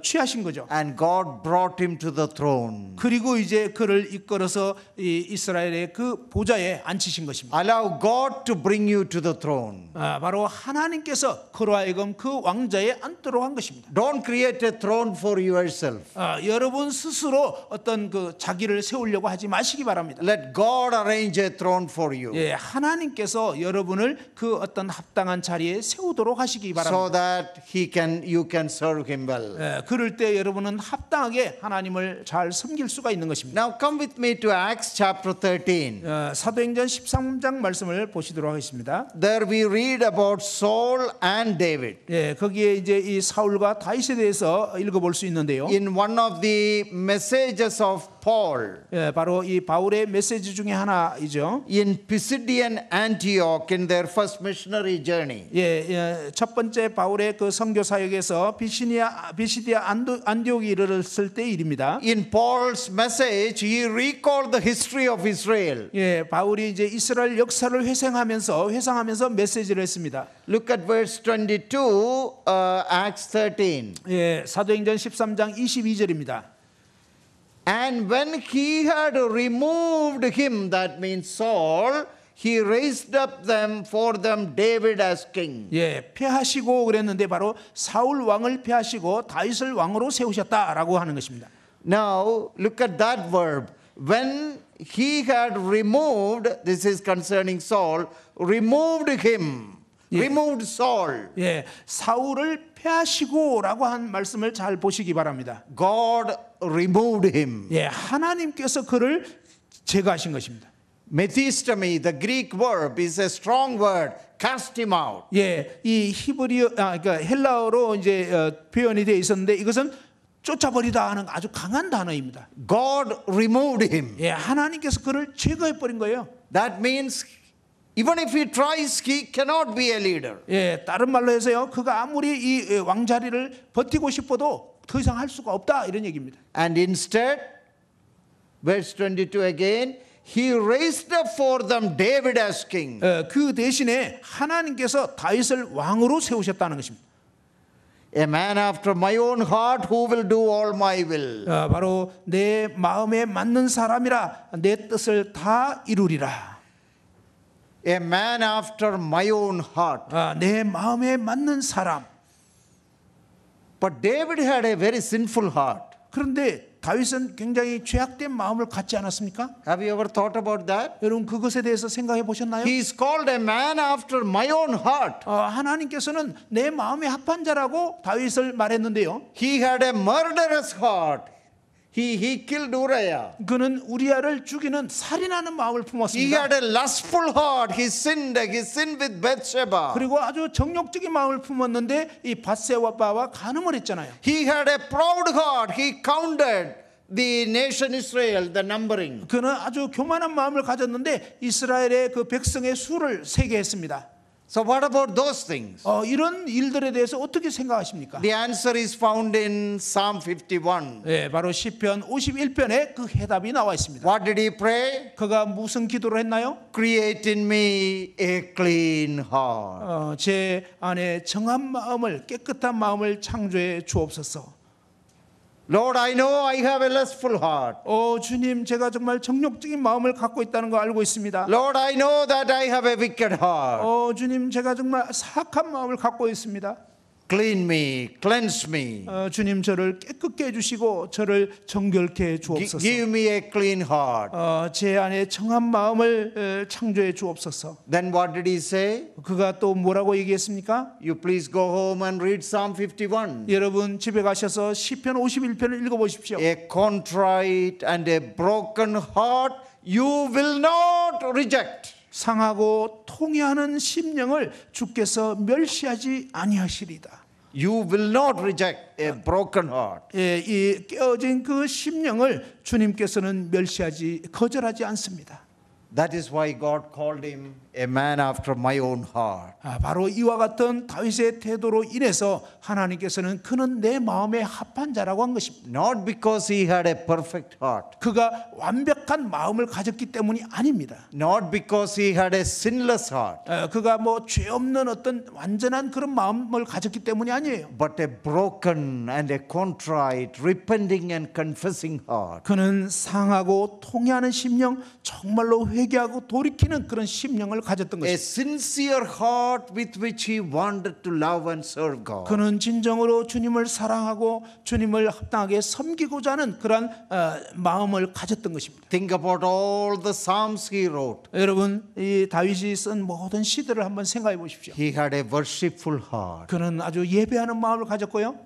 취하신 거죠. And God brought him to the throne. 그리고 이제 그를 이끌어서 이 이스라엘의 그 보좌에 앉히신 것입니다. Allow God to bring you to the throne. 바로 하나님께서 그로 하여금 그 왕좌에 앉도록 한 것입니다. Don't create a throne for yourself. 여러분 스스로 어떤 그 자기를 세우려고 하지 마시기 바랍니다. Let God arrange a throne for you. 예, 하나님께서 여러분을 그 어떤 합당한 자리에 세우도록 하시기 바랍니다. So that you can serve him well. 예, 그럴 때 여러분은 합당하게 하나님을 잘 섬길 수가 있는 것입니다. Now come with me to Acts chapter 13. 사도행전 13장 말씀을 보시도록 하겠습니다. There we read about Saul and David. 예, 거기에 이제 이 사울과 다윗에 대해서 읽어볼 수 있는데요. In one of the messages of Paul 예, 바로 이 바울의 메시지 중에 하나이죠. in Pisidian Antioch in their first missionary journey. 예, 첫 번째 바울의 그 선교 사역에서 비시디아 안디옥에 이르렀을 때 일입니다. In Paul's message, he recalled the history of Israel. 예, 바울이 이제 이스라엘 역사를 회상하면서 메시지를 했습니다. Look at verse 22, Acts 13. 예, 사도행전 13장 22절입니다. And when he had removed him, that means Saul, he raised up for them David as king. 예, 패하시고 그랬는데 바로 사울 왕을 패하시고 다윗을 왕으로 세우셨다라고 하는 것입니다. Now, look at that verb. When he had removed, this is concerning Saul, removed him, removed Saul. 예, 사울을 패하시고라고 한 말씀을 잘 보시기 바랍니다. God removed him. 예, 하나님께서 그를 제거하신 것입니다. Methistemi, the Greek verb, is a strong word. Cast him out. 예, 이 그러니까 헬라어로 이제 표현이 되어 있었는데 이것은 쫓아버리다 하는 아주 강한 단어입니다. God removed him. 예, 하나님께서 그를 제거해 버린 거예요. That means even if he tries, he cannot be a leader. 예, 다른 말로 해서요, 그가 아무리 이 왕자리를 버티고 싶어도 더 이상 할 수가 없다 이런 얘기입니다. And instead, verse 22 again, he raised up for them David as king. 그 대신에 하나님께서 다윗을 왕으로 세우셨다는 것입니다. A man after my own heart who will do all my will. 바로 내 마음에 맞는 사람이라 내 뜻을 다 이루리라. A man after my own heart. 내 마음에 맞는 사람. But David had a very sinful heart. 그런데 다윗은 굉장히 죄악된 마음을 갖지 않았습니까? Have you ever thought about that? 여러분 그것에 대해서 생각해 보셨나요? He is called a man after my own heart. 하나님께서는 내 마음에 합한 자라고 다윗을 말했는데요. He had a murderous heart. He killed Uriah. 그는 우리아를 죽이는 살인하는 마음을 He 품었습니다. had a lustful heart. He sinned with Bathsheba. 그리고 아주 정욕적인 마음을 품었는데 이 밧세바와 간음을 했잖아요. He had a proud heart. He counted the nation Israel, the numbering. 그는 아주 교만한 마음을 가졌는데 이스라엘의 그 백성의 수를 세게 했습니다. So what about those things? 이런 일들에 대해서 어떻게 생각하십니까? The answer is found in Psalm 51. 네, 바로 시편 51편에 그 해답이 나와 있습니다. What did he pray? 그가 무슨 기도를 했나요? Create in me a clean heart. 제 안에 정한 마음을 깨끗한 마음을 창조해 주옵소서. Lord, I know I have a lustful heart. 주님, 제가 정말 정욕적인 마음을 갖고 있다는 거 알고 있습니다. Lord, I know that I have a wicked heart. 주님, 제가 정말 사악한 마음을 갖고 있습니다. Clean me, cleanse me. 주님, 저를 깨끗게 해주시고 저를 정결케 해 주옵소서. Give me a clean heart. 제 안에 정한 마음을 창조해 주옵소서. Then what did he say? 그가 또 뭐라고 얘기했습니까? You please go home and read Psalm 51. 여러분 집에 가셔서 시편 51편을 읽어보십시오. A contrite and a broken heart you will not reject. 상하고 통회하는 심령을 주께서 멸시하지 아니하시리다. You will not reject a broken heart. 이 깨어진 그 심령을 주님께서는 거절하지 않습니다. That is why God called him a man after my own heart. 바로 이와 같은 다윗의 태도로 인해서 하나님께서는 그는 내 마음에 합한 자라고 한 것입니다. Not because he had a perfect heart. 그가 완벽한 마음을 가졌기 때문이 아닙니다. Not because he had a sinless heart. 그가 뭐 죄 없는 어떤 완전한 그런 마음을 가졌기 때문이 아니에요. But a broken and a contrite, repenting and confessing heart. 그는 상하고 통회하는 심령, 정말로 회개하고 돌이키는 그런 심령을 가졌던 A 것입니다. sincere heart with which he wanted to love and serve God. 그는 진정으로 주님을 사랑하고 주님을 합당하게 섬기고자 하는 그런 마음을 가졌던 것입니다. Think about all the psalms he wrote. 여러분 이 다윗이 쓴 모든 시들을 한번 생각해 보십시오. He had a worshipful heart. 그는 아주 예배하는 마음을 가졌고요.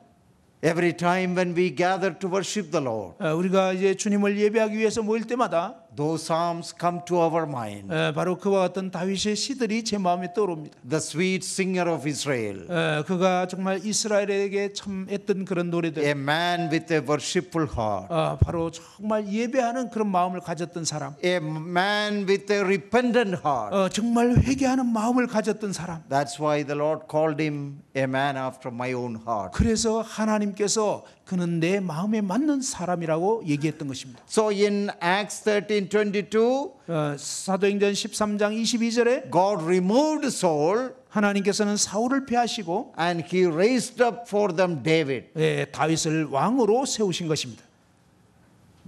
Every time when we gather to worship the Lord, 우리가 이제 주님을 예배하기 위해서 모일 때마다 those psalms come to our mind. 바로 그와 같은 다윗의 시들이 제 마음에 떠오릅니다. The sweet singer of Israel. 그가 정말 이스라엘에게 참 했던 그런 노래들. A man with a worshipful heart. 바로 정말 예배하는 그런 마음을 가졌던 사람. A man with a repentant heart. 정말 회개하는 마음을 가졌던 사람. That's why the Lord called him a man after my own heart. 그래서 하나님께서 그는 내 마음에 맞는 사람이라고 얘기했던 것입니다. So in Acts 13:22, 사도행전 13장 22절에 God removed Saul 하나님께서는 사울을 패하시고 and he raised up for them David. 다윗을 왕으로 세우신 것입니다.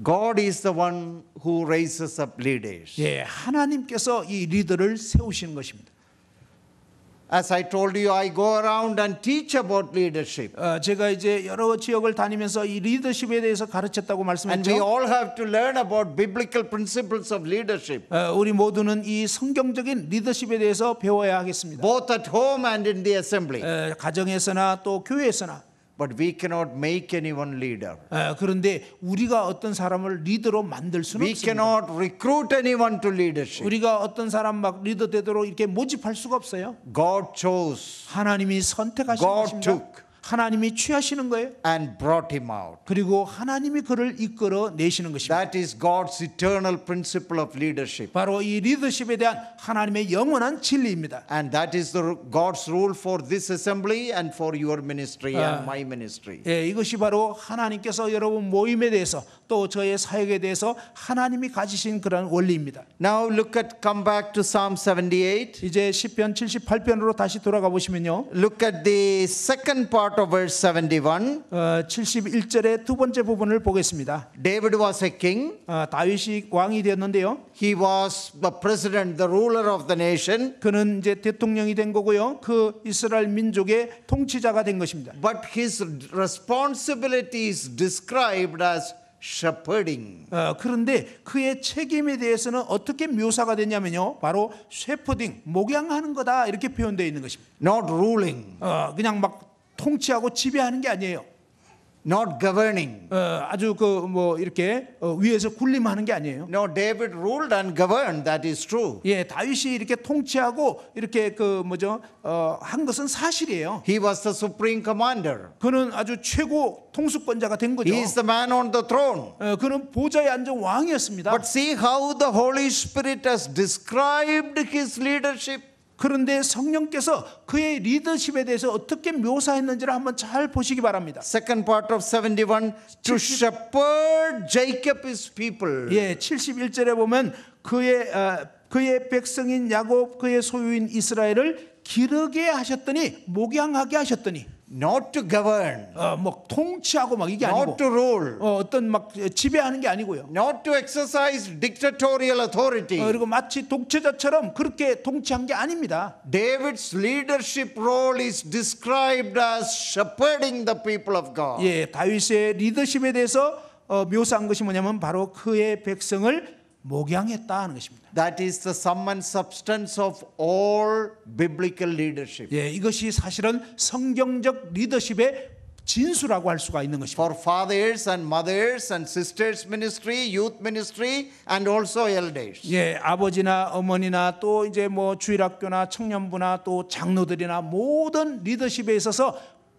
God is the one who raises up leaders. 하나님께서 이 리더를 세우시는 것입니다. As I told you, I go around and teach about leadership. 제가 이제 여러 지역을 다니면서 이 리더십에 대해서 가르쳤다고 And we 말씀했죠. all have to learn about biblical principles of leadership, 우리 모두는 이 성경적인 리더십에 대해서 배워야 하겠습니다. both at home and in the assembly. 가정에서나 또 교회에서나. But we cannot make anyone leader. 그런데 우리가 어떤 사람을 리더로 만들 수는 We 없습니다. cannot recruit anyone to leadership. 우리가 어떤 사람 막 리더 되도록 이렇게 모집할 수가 없어요. God chose 하나님이 선택하신 God 것입니다. took. 하나님이 취하시는 거예요. and brought him out. 그리고 하나님이 그를 이끌어 내시는 것입니다. That is God's eternal principle of leadership. 바로 이 리더십에 대한 하나님의 영원한 진리입니다. And that is God's rule for this assembly and for your ministry and my ministry. 이것이 바로 하나님께서 여러분 모임에 대해서 또 저의 사역에 대해서 하나님이 가지신 그런 원리입니다. Now come back to Psalm 78. 이제 시편 78편으로 다시 돌아가 보시면요. Look at the second part of verse 71. 71절의 두 번째 부분을 보겠습니다. David was a king. 다윗이 왕이 되었는데요. He was the president, the ruler of the nation. 그는 이제 대통령이 된 거고요. 그 이스라엘 민족의 통치자가 된 것입니다. But his responsibility is described as shepherding. 그런데 그의 책임에 대해서는 어떻게 묘사가 됐냐면요. 바로 쉐퍼딩, 목양하는 거다 이렇게 표현되어 있는 것입니다. Not ruling, 그냥 막 통치하고 지배하는 게 아니에요. not governing. 아주 이렇게 위에서 군림하는 게 아니에요. No, David ruled and governed. That is true. 예, 다윗이 이렇게 통치하고 이렇게 한 것은 사실이에요. He was the supreme commander. 그는 아주 최고 통수권자가 된 거죠. He is the man on the throne. 그는 보좌에 앉은 왕이었습니다. But see how the Holy Spirit has described his leadership. 그런데 성령께서 그의 리더십에 대해서 어떻게 묘사했는지를 한번 잘 보시기 바랍니다. Second part of 71, to shepherd Jacob his people. 예, 71절에 보면 그의 백성인 야곱 그의 소유인 이스라엘을 기르게 하셨더니 목양하게 하셨더니 Not to govern, 통치하고 막 이게 아니고 not to rule, 어떤 막 지배하는 게 아니고요. not to exercise dictatorial authority. 그리고 마치 독재자처럼 그렇게 통치한 게 아닙니다. David's leadership role is described as shepherding the people of God. 예, 다윗의 리더십에 대해서 묘사한 것이 뭐냐면 바로 그의 백성을 목양했다 하는 것입니다. That is the sum and substance of all biblical leadership. 예, 이것이 사실은 성경적 리더십의 진수라고 할 수가 있는 것입니다. For fathers and mothers and sisters ministry, youth ministry, and also elders. 예, 아버지나 어머니나 또 이제 주일학교나 청년부나 또 장로들이나 모든 리더십에 있어서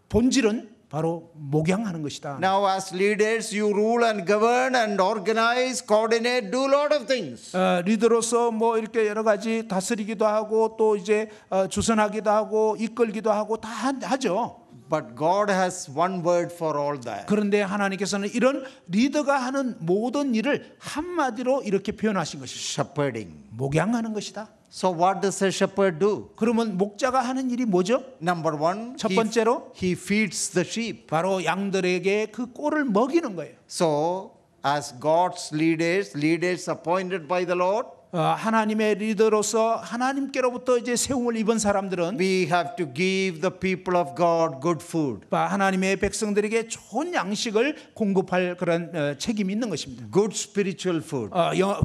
본질은 바로 목양하는 것이다. Now, as leaders, you rule and govern and organize, coordinate, do a lot of things. 리더로서 이렇게 여러 가지 다스리기도 하고 또 이제 주선하기도 하고 이끌기도 하고 다 하죠. But God has one word for all that. 그런데 하나님께서는 이런 리더가 하는 모든 일을 한마디로 이렇게 표현하신 것이죠. Shepherding. 목양하는 것이다. So what does a shepherd do? 그러면 목자가 하는 일이 뭐죠? Number one, 첫 번째로 he feeds the sheep. 바로 양들에게 그 꼴을 먹이는 거예요. So, as God's leaders appointed by the Lord, 하나님의 리더로서 하나님께로부터 이제 세움을 입은 사람들은 we have to give the people of God good food. 하나님의 백성들에게 좋은 양식을 공급할 그런 책임이 있는 것입니다. Good spiritual food.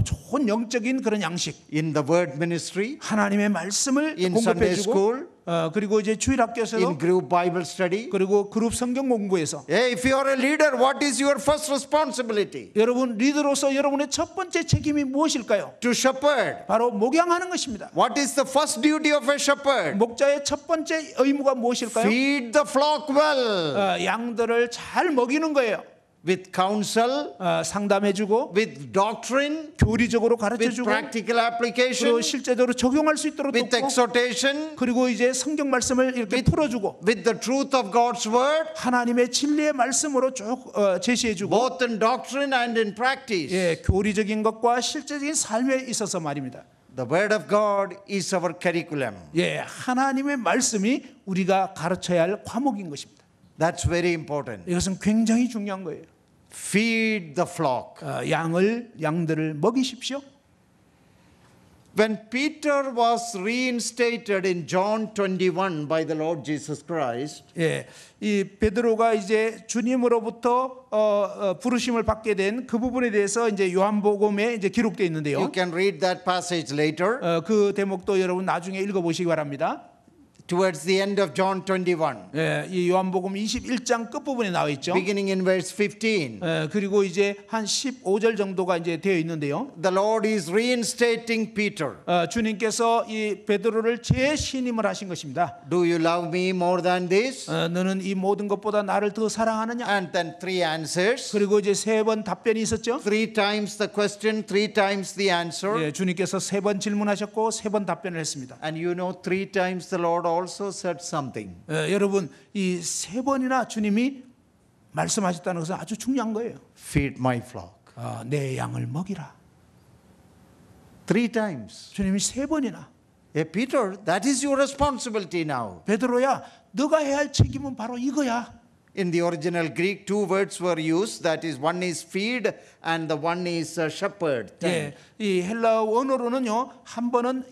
좋은 영적인 그런 양식. In the word ministry, 하나님의 말씀을 in Sunday 공급해주고 school, 그리고 이제 주일학교에서도 in group Bible study. 그리고 그룹 성경 공부에서 If you are a leader, what is your first responsibility? 여러분 리더로서 여러분의 첫 번째 책임이 무엇일까요? To shepherd. 바로 목양하는 것입니다. What is the first duty of a shepherd? 목자의 첫 번째 의무가 무엇일까요? Feed the flock well. 양들을 잘 먹이는 거예요. With counsel, 상담해주고 with doctrine, 교리적으로 with 가르쳐주고 practical application, 그리고 실제적으로 적용할 수 있도록 with 돕고 exhortation, 그리고 이제 성경 말씀을 이렇게 풀어주고 with the truth of God's word, 하나님의 진리의 말씀으로 쭉 제시해주고 both in doctrine and in practice. 예, 교리적인 것과 실제적인 삶에 있어서 말입니다. The word of God is our curriculum. 예, 하나님의 말씀이 우리가 가르쳐야 할 과목인 것입니다. That's very important. 이것은 굉장히 중요한 거예요. Feed the flock. 양들을 먹이십시오. When Peter was reinstated in John 21 by the Lord Jesus Christ, 예, 이 베드로가 이제 주님으로부터 부르심을 받게 된 그 부분에 대해서 이제 요한복음에 이제 기록되어 있는데요. you can read that passage later. 그 대목도 여러분 나중에 읽어보시기 바랍니다. Towards the end of John 21, 예, 이 요한복음 21장 끝부분에 나와 있죠. beginning in verse 15. 그리고 이제 한 15절 정도가 이제 되어 있는데요. The Lord is reinstating Peter. 주님께서 이 베드로를 재신임을 하신 것입니다. Do you love me more than this? 너는 이 모든 것보다 나를 더 사랑하느냐? And then three answers. 그리고 이제 세 번 답변이 있었죠. Three times the question, three times the answer. 예, 주님께서 세 번 질문하셨고 세 번 답변을 했습니다. And you know, three times the Lord also said something. 여러분 이 세 번이나 주님이 말씀하셨다는 것은 아주 중요한 거예요. Feed my flock. 내 양을 먹이라. 3 times. 주님이 3번이나. Hey, Peter, that is your responsibility now. 베드로야, 너가 해야 할 책임은 바로 이거야. In the original Greek, 2 words were used. That is, one is feed and the one is shepherd. 예, 이 헬라 원어로는요, 한 번은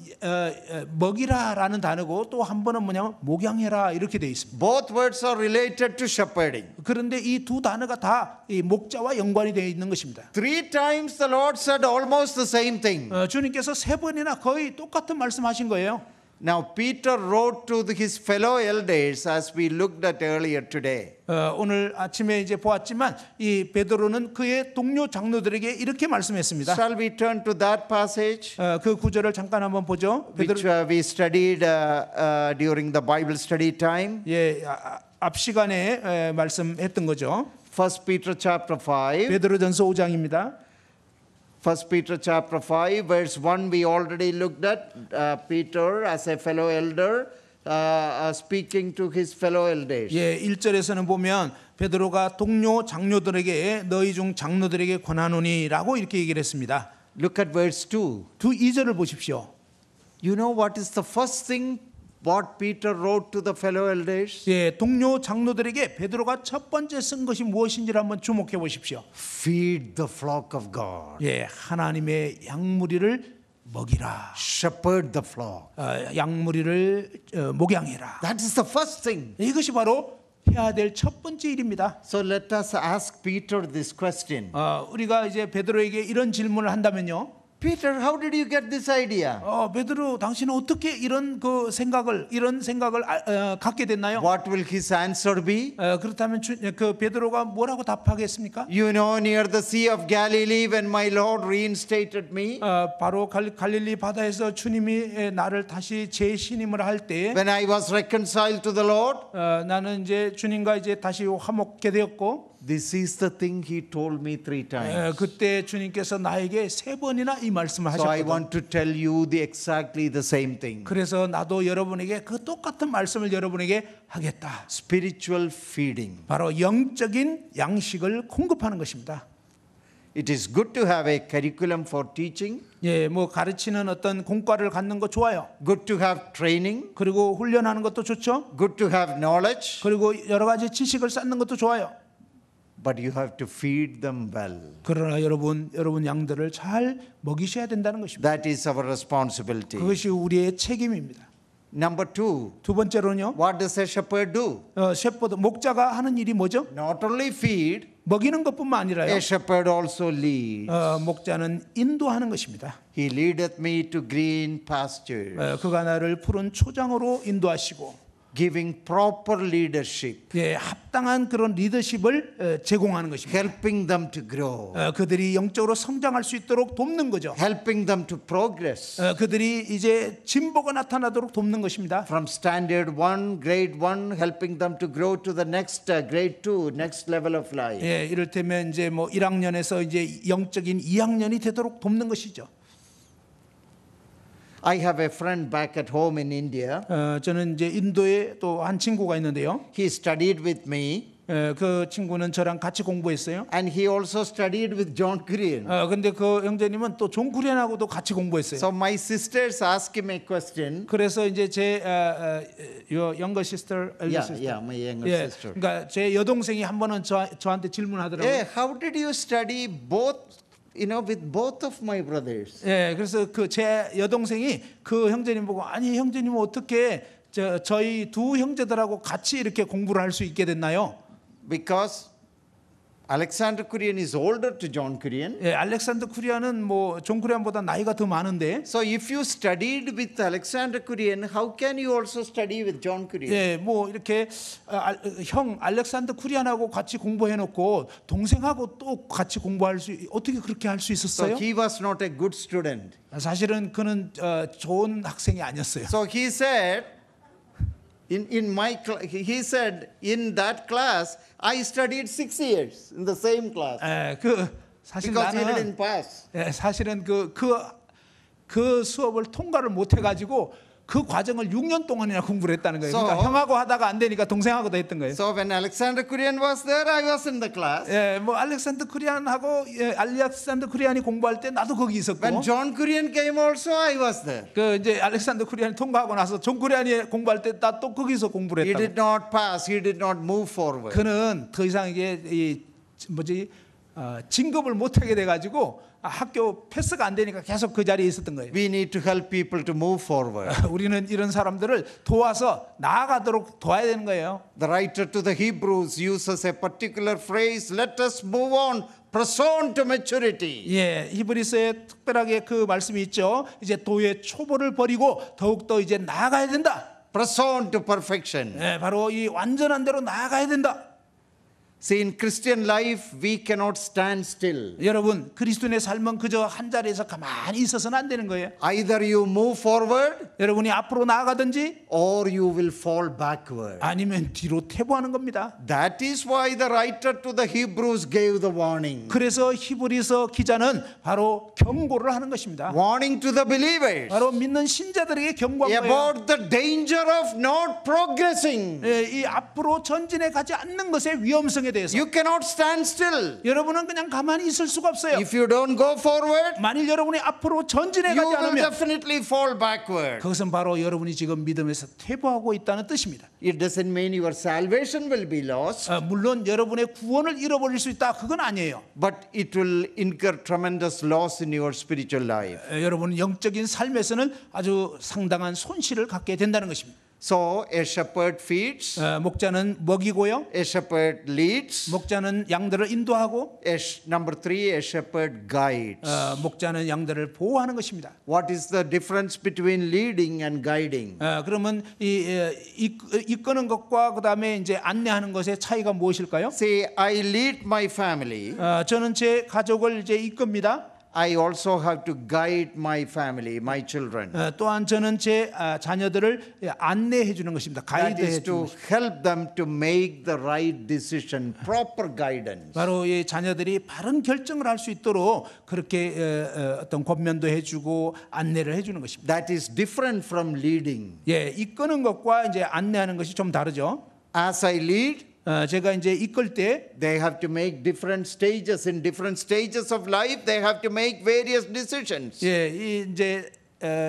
먹이라라는 단어고 또 한 번은 뭐냐면 목양해라 이렇게 돼 있습니다. Both words are related to shepherding. 그런데 이 두 단어가 다 이 목자와 연관이 되어 있는 것입니다. 3 times the Lord said almost the same thing. 주님께서 3번이나 거의 똑같은 말씀하신 거예요. Now Peter wrote to his fellow elders as we looked at earlier today. 오늘 아침에 이제 보았지만 이 베드로는 그의 동료 장로들에게 이렇게 말씀했습니다. Shall we turn to that passage? 그 구절을 잠깐 한번 보죠. Which we studied during the Bible study time. 예, 앞 시간에 말씀했던 거죠. 1 Peter chapter 5. 베드로전서 5장입니다. 1 Peter chapter 5 verse 1 we already looked at. Peter as a fellow elder speaking to his fellow elders. 예, 1절에서는 보면 베드로가 동료 장로들에게 너희 중 장로들에게 권하노니라고 이렇게 얘기를 했습니다. Look at verse 2. 2절을 보십시오. You know what is the first thing what Peter wrote to the fellow elders? 예, 동료 장로들에게 베드로가 첫 번째 쓴 것이 무엇인지를 한번 주목해 보십시오. Feed the flock of God. 예, 하나님의 양무리를 먹이라. Shepherd the flock. 양무리를 목양해라. That is the first thing. 이것이 바로 해야 될 첫 번째 일입니다. So let us ask Peter this question. 우리가 이제 베드로에게 이런 질문을 한다면요. Peter, how did you get this idea? 베드로, 당신은 어떻게 이런 생각을 갖게 됐나요? What will his answer be? 그렇다면 그 베드로가 뭐라고 답하겠습니까? You know, near the Sea of Galilee, when my Lord reinstated me, 바로 갈릴리 바다에서 주님이 나를 다시 재신임을 할 때, when I was reconciled to the Lord, 나는 이제 주님과 이제 다시 화목게 되었고, this is the thing he told me 3 times. 그때 주님께서 나에게 3번이나 이 말씀을 So I 하셨거든요. want to tell you exactly the same thing. 그래서 나도 여러분에게 그 똑같은 말씀을 여러분에게 하겠다. Spiritual feeding. 바로 영적인 양식을 공급하는 것입니다. It is good to have a curriculum for teaching. 예, 뭐 가르치는 어떤 공과를 갖는 거 좋아요. Good to have training. 그리고 훈련하는 것도 좋죠. Good to have knowledge. 그리고 여러 가지 지식을 쌓는 것도 좋아요. But you have to feed them well. 그러나 여러분 양들을 잘 먹이셔야 된다는 것입니다. That is our responsibility. 그것이 우리의 책임입니다. Number 2. 두 번째로는요. What does a shepherd do? 셰퍼드 목자가 하는 일이 뭐죠? Not only feed, 먹이는 것뿐만 아니라요. a shepherd also leads. 목자는 인도하는 것입니다. He leadeth me to green pastures. 그가 나를 푸른 초장으로 인도하시고 Giving proper leadership. 예, 합당한 그런 리더십을 제공하는 것입니다. Helping them to grow. 그들이 영적으로 성장할 수 있도록 돕는 거죠. Helping them to progress. 그들이 이제 진보가 나타나도록 돕는 것입니다. From standard 1, grade 1, helping them to grow to the next grade 2, next level of life. 예, 이를테면 이제 뭐 1학년에서 이제 영적인 2학년이 되도록 돕는 것이죠. I have a friend back at home in India. 저는 이제 인도에 또 한 친구가 있는데요. He studied with me. 그 친구는 저랑 같이 공부했어요. And he also studied with John Kurian. 근데 그 형제님은 또 존 쿠리안하고도 같이 공부했어요. So my sisters asked him a question. 그래서 이제 제 your younger sister, elder sister. Yeah, my younger 예, sister. 그러니까 제 여동생이 한 번은 저한테 질문하더라고요. Hey, how did you study both? With both of my brothers. 예, 그래서 그 제 여동생이 그 형제님 보고 아니 형제님은 어떻게 저희 두 형제들하고 같이 이렇게 공부를 할 수 있게 됐나요? Because Alexander Kurian is older to John Kurian. 예, 알렉산더 쿠리안은 뭐 존 쿠리안보다 나이가 더 많은데. So if you studied with Alexander Kurian, how can you also study with John Kurian? 예, 뭐 이렇게 형 알렉산더 쿠리안하고 같이 공부해 놓고 동생하고 또 같이 공부할 수 어떻게 그렇게 할 수 So 있었어요? he was not a good student. 사실은 그는 좋은 학생이 아니었어요. So he said, he said in that class I studied 6 years in the same class. 사실 Because he 나는 didn't pass. 사실은 그 수업을 통과를 못 해가지고 그 과정을 6년 동안이나 공부를 했다는 거예요. So- 그러니까 형하고 하다가 안 되니까 동생하고도 했던 거예요. So when Alexander Kurian was there, I was in the class. 예, 뭐 알렉산더 쿠리안하고 알렉산더 쿠리안이 공부할 때 나도 거기 있었고. When John Kurian came also, I was there. 그 이제 알렉산더 쿠리안이 통과하고 나서 존 쿠리안이 공부할 때 나 또 거기서 공부를 He 했다고. did not pass. He did not move forward. 그는 더 이상 이게 이 뭐지 진급을 못하게 돼가지고 학교 패스가 안 되니까 계속 그 자리에 있었던 거예요. We need to help people to move forward. 우리는 이런 사람들을 도와서 나아가도록 도와야 되는 거예요. The writer to the Hebrews uses a particular phrase, let us move on, press on to maturity. 예, 히브리서에 특별하게 그 말씀이 있죠. 이제 도의 초보를 버리고 더욱 더 이제 나아가야 된다. Press on to perfection. 예, 바로 이 완전한 대로 나아가야 된다. See, in Christian life, we cannot stand still. 여러분, 그리스도인의 삶은 그저 한 자리에서 가만히 있어서는 안 되는 거예요. Either you move forward 여러분이 앞으로 나아가든지 or you will fall backward. 아니면 뒤로 퇴보하는 겁니다. That is why the writer to the Hebrews gave the warning. 그래서 히브리서 기자는 바로 경고를 하는 것입니다. Warning to the believers 바로 믿는 신자들에게 경고한 거예요. about the danger of not progressing. 예, 이 앞으로 전진해 가지 않는 것의 위험성에 대해서 You cannot stand still. 여러분은 그냥 가만히 있을 수가 없어요. If you don't go forward, 만일 여러분이 앞으로 전진해 you 가지 will 않으면 definitely fall backward. 그것은 바로 여러분이 지금 믿음에서 퇴보하고 있다는 뜻입니다. It doesn't mean your salvation will be lost, 물론 여러분의 구원을 잃어버릴 수 있다. 그건 아니에요. but it will incur tremendous loss in your spiritual life. 여러분 영적인 삶에서는 아주 상당한 손실을 갖게 된다는 것입니다. So a shepherd feeds, 목자는 먹이고요. a shepherd leads, 목자는 양들을 인도하고 number 3, a shepherd guides. 목자는 양들을 보호하는 것입니다. What is the difference between leading and guiding? 그러면 이끄는 것과 그다음에 이제 안내하는 것의 차이가 무엇일까요? Say, I lead my family. 저는 제 가족을 이제 이끕니다. I also have to guide my family, my children. 또한 저는 제 자녀들을 안내해 주는 것입니다. That 가이드해 is 주는 to 것입니다. help them to make the right decision, proper guidance. 바로 이 자녀들이 바른 결정을 할 수 있도록 그렇게 어떤 권면도 해주고 안내를 해주는 것입니다. That is different from leading. 예, 이끄는 것과 이제 안내하는 것이 좀 다르죠. As I lead, 제가 이제 이끌 때 they have to make different stages. In different stages of life, they have to make various decisions. 예, 이 이제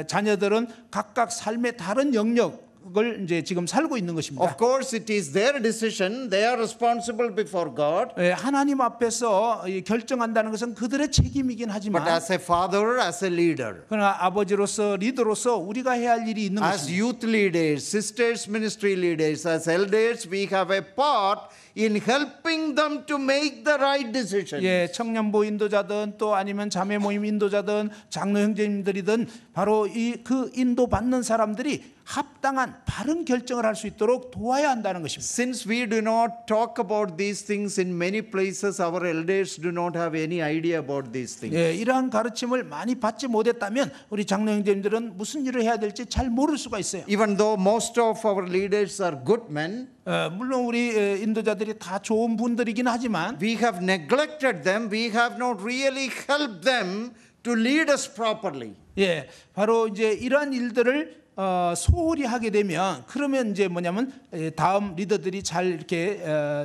자녀들은 각각 삶의 다른 영역을 이제 지금 살고 있는 것입니다. Of course, it is their decision. They are responsible before God. 예, 하나님 앞에서 결정한다는 것은 그들의 책임이긴 But 하지만 as a father, as a leader, 그러나 아버지로서 리더로서 우리가 해야 할 일이 있는 as 것입니다. youth leaders, sisters ministry leaders, as elders, we have a part in helping them to make the right decision. 예, 청년부 인도자든 또 아니면 자매 모임 인도자든 장로 형제님들이든 바로 그 인도 받는 사람들이 합당한 바른 결정을 할 수 있도록 도와야 한다는 것입니다. Since we do not talk about these things in many places, our elders do not have any idea about these things. 예, 이러한 가르침을 많이 받지 못했다면 우리 장로 형제님들은 무슨 일을 해야 될지 잘 모를 수가 있어요. Even though most of our leaders are good men, 물론 우리 인도자들이 다 좋은 분들이긴 하지만 we have neglected them. We have not really helped them to lead us properly. 예, 바로 이제 이러한 일들을 소홀히 하게 되면 그러면 이제 뭐냐면 다음 리더들이 잘 이렇게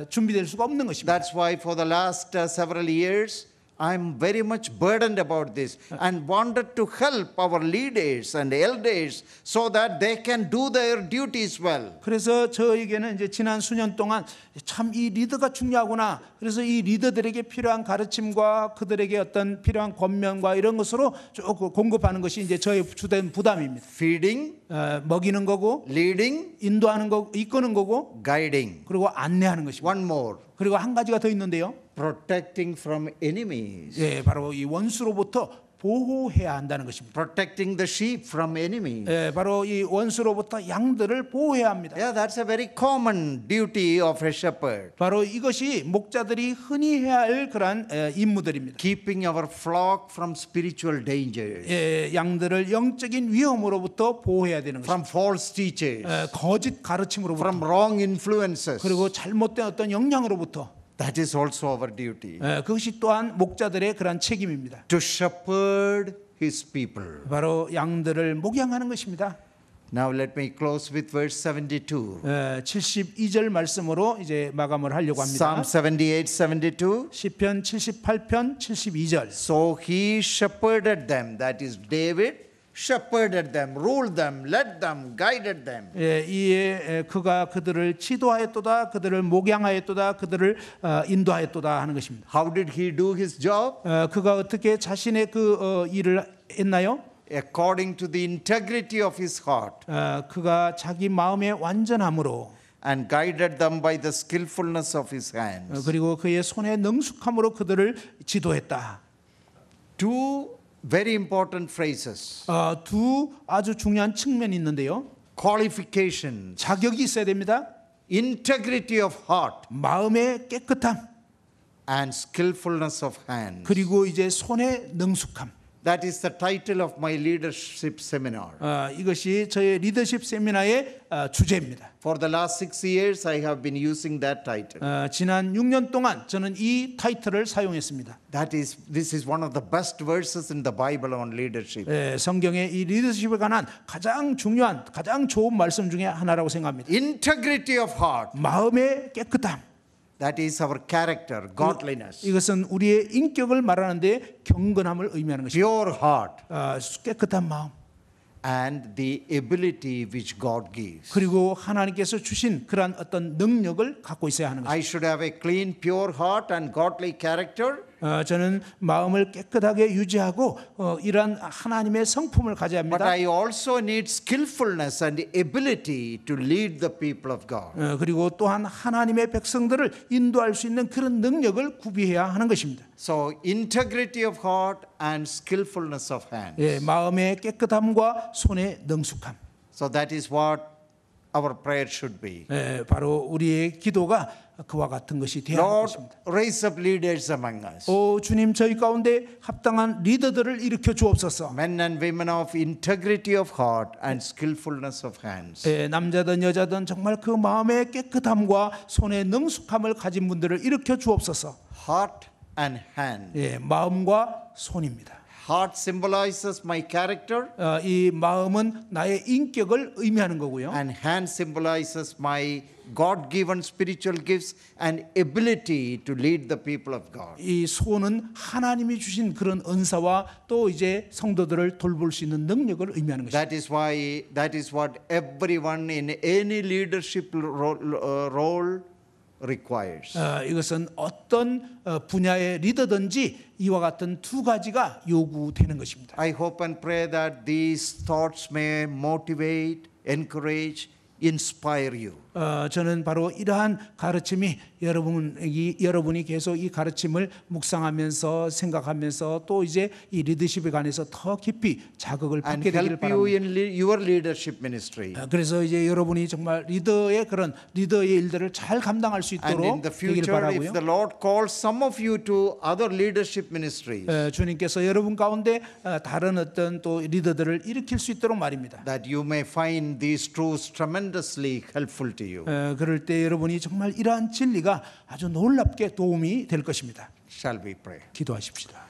준비될 수가 없는 것입니다. That's why for the last several years, I'm very much burdened about this and wanted to help our leaders and elders so that they can do their duties well. 그래서 저에게는 이제 지난 수년 동안 참 이 리더가 중요하구나. 그래서 이 리더들에게 필요한 가르침과 그들에게 어떤 필요한 권면과 이런 것으로 쭉 공급하는 것이 이제 저의 주된 부담입니다. Feeding, 먹이는 거고, leading, 인도하는 거, 이끄는 거고, guiding. 그리고 안내하는 것입니다. One more, 그리고 한 가지가 더 있는데요. protecting from enemies. 예, 바로 이 원수로부터 보호해야 한다는 것입니다. Protecting the sheep from enemies. 예, 바로 이 원수로부터 양들을 보호해야 합니다. Yeah, that's a very common duty of a shepherd. 바로 이것이 목자들이 흔히 해야 할 그런 임무들입니다. Keeping our flock from spiritual dangers, 예, 양들을 영적인 위험으로부터 보호해야 되는 from 것입니다. false teachers, 거짓 가르침으로부터 from wrong influences. 그리고 잘못된 어떤 영향으로부터 That is also our duty. 그것이 또한 목자들의 그런 책임입니다. To shepherd his people. 바로 양들을 목양하는 것입니다. Now let me close with verse 72. 72절 말씀으로 이제 마감을 하려고 합니다. Psalm 78, 72. 시편 78편 72절. So he shepherded them, that is David, shepherded them, ruled them, led them, guided them. 이에 그가 그들을 지도하였도다, 그들을 목양하였도다, 그들을 인도하였도다 하는 것입니다. How did he do his job? 그가 어떻게 자신의 그 일을 했나요? According to the integrity of his heart, 그가 자기 마음의 완전함으로 and guided them by the skillfulness of his hands. 그리고 그의 손의 능숙함으로 그들을 지도했다. Two very important phrases. 두 아주 중요한 측면이 있는데요. Qualifications. 자격이 있어야 됩니다. Integrity of heart 마음의 깨끗함 and skillfulness of hands. 그리고 이제 손의 능숙함. That is the title of my leadership seminar. 이것이 저의 리더십 세미나의 주제입니다. For the last 6 years, I have been using that title. 지난 6년 동안 저는 이 타이틀을 사용했습니다. This is one of the best verses in the Bible on leadership. 성경의 이 리더십에 관한 가장 중요한, 가장 좋은 말씀 중에 하나라고 생각합니다. Integrity of heart. 마음의 깨끗함. That is our character, godliness. 이것은 우리의 인격을 말하는데 경건함을 의미하는 것입니다. Pure heart. 깨끗한 마음. And the ability which God gives. 그리고 하나님께서 주신 그러한 어떤 능력을 갖고 있어야 하는 것입니다. I should have a clean, pure heart and godly character. 저는 마음을 깨끗하게 유지하고 이러한 하나님의 성품을 가져야 But 합니다. I also need skillfulness and ability to lead the people of God. 그리고 또한 하나님의 백성들을 인도할 수 있는 그런 능력을 구비해야 하는 것입니다. So integrity of heart and skillfulness of hands. 마음의 깨끗함과 손의 능숙함. So that is what our prayer should be. 바로 우리의 기도가 그와 같은 것이 되어야 할 Lord, 것입니다. raise up leaders among us. 오 주님, 저희 가운데 합당한 리더들을 일으켜 주옵소서. Men and women of integrity of heart and skillfulness of hands. 남자든 여자든 정말 그 마음의 깨끗함과 손의 능숙함을 가진 분들을 일으켜 주옵소서. Heart and hand. 마음과 손입니다. Heart symbolizes my character. 이 마음은 나의 인격을 의미하는 거고요. And hand symbolizes my God-given spiritual gifts and ability to lead the people of God. 이 손은 하나님이 주신 그런 은사와 또 이제 성도들을 돌볼 수 있는 능력을 의미하는 것입니다. That is what everyone in any leadership role requires. 이것은 어떤 분야의 리더든지 이와 같은 두 가지가 요구되는 것입니다. I hope and pray that these thoughts may motivate, encourage, inspire you. 저는 바로 이러한 가르침이 여러분이 계속 이 가르침을 묵상하면서 생각하면서 또 이제 이 리더십에 관해서 더 깊이 자극을 And 받게 되기를 help you 바랍니다. in your leadership ministry. 그래서 이제 여러분이 정말 리더의 일들을 잘 감당할 수 And in 있도록 the 되기를 future, 바라고요. if the Lord calls some of you to other leadership ministries, 주님께서 여러분 가운데 다른 어떤 또 리더들을 일으킬 수 있도록 말입니다. that you may find these truths tremendously helpful to you. 그럴 때 여러분이 정말 이러한 진리가 아주 놀랍게 도움이 될 것입니다. Shall we pray? 기도하십시다.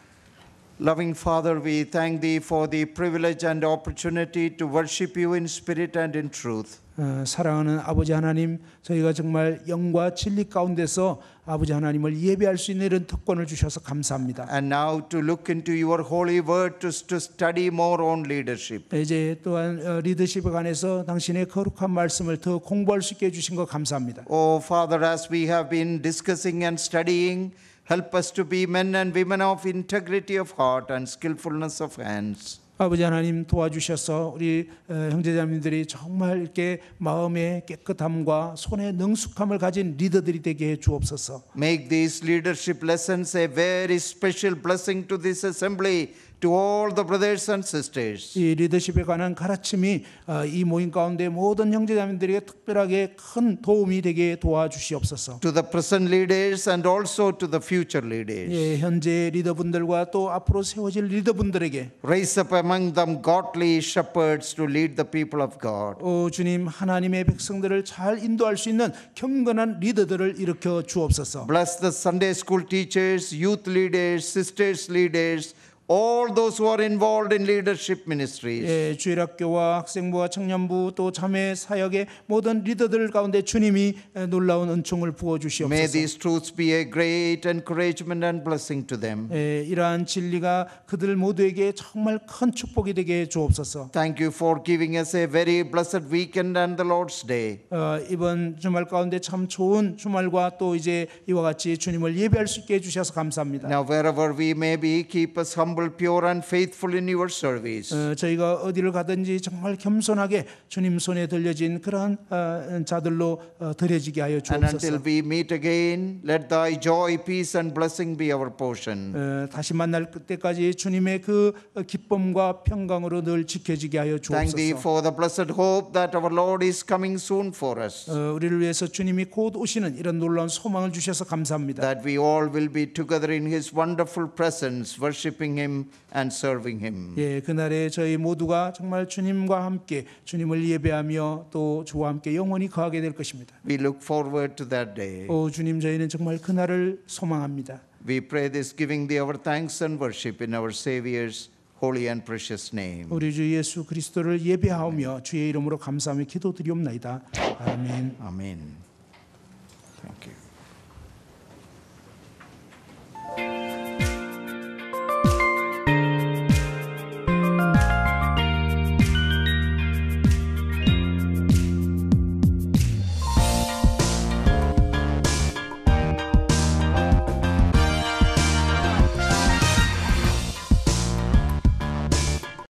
Loving Father, we thank Thee for the privilege and opportunity to worship You in spirit and in truth. 사랑하는 아버지 하나님, 저희가 정말 영과 진리 가운데서 아버지 하나님을 예배할 수 있는 이런 특권을 주셔서 감사합니다. And now to look into Your holy word to study more on leadership. 이제 또한 리더십에 관해서 당신의 거룩한 말씀을 더 공부할 수 있게 해주신 것 감사합니다. Oh Father, as we have been discussing and studying, help us to be men and women of integrity of heart and skillfulness of hands. 아버지 하나님 도와주셔서 우리 형제자매들이 정말 이렇게 마음의 깨끗함과 손의 능숙함을 가진 리더들이 되게 해 주옵소서. Make these leadership lessons a very special blessing to this assembly, to all the brothers and sisters. 이 리더십에 관한 가르침이 이 모임 가운데 모든 형제자매들에게 특별하게 큰 도움이 되게 도와주시옵소서. To the present leaders and also to the future leaders. 현재 리더분들과 또 앞으로 세워질 리더분들에게 Raise up among them godly shepherds to lead the people of God. 주님, 하나님의 백성들을 잘 인도할 수 있는 경건한 리더들을 일으켜 주옵소서. Bless the Sunday school teachers, youth leaders, sisters leaders, all those who are involved in leadership ministries. 예, 주일학교와 학생부와 청년부 또 자매 사역의 모든 리더들 가운데 주님이 놀라운 은총을 부어 May 주시옵소서. these truths be a great encouragement and blessing to them. 예, 이러한 진리가 그들 모두에게 정말 큰 축복이 되게 해 주옵소서. Thank you for giving us a very blessed weekend and the Lord's Day. 이번 주말 가운데 참 좋은 주말과 또 이제 이와 같이 주님을 예배할 수 있게 해주셔서 감사합니다. Now, wherever we may be, keep us humble, pure, and faithful in your service. 저희가 어디를 가든지 정말 겸손하게 주님 손에 들려진 그러한 자들로 드려지게 하여 And until 주옵소서. we meet again, let thy joy, peace, and blessing be our portion. 다시 만날 때까지 주님의 그 기쁨과 평강으로 늘 지켜지게 하여 Thank thee 주옵소서. for the blessed hope that our Lord is coming soon for us, 우리를 위해서 주님이 곧 오시는 이런 놀라운 소망을 주셔서 감사합니다. that we all will be together in his wonderful presence, worshiping him and serving him. 예, 그날에 저희 모두가 정말 주님과 함께 주님을 예배하며 또 주와 함께 영원히 거하게 될 것입니다. We look forward to that day. 오 주님, 저희는 정말 그날을 소망합니다. We pray this, giving thee our thanks and worship in our Savior's holy and precious name. 우리 주 예수 그리스도를 예배하며 주의 이름으로 감사하며 기도드리옵나이다. 아멘. Amen.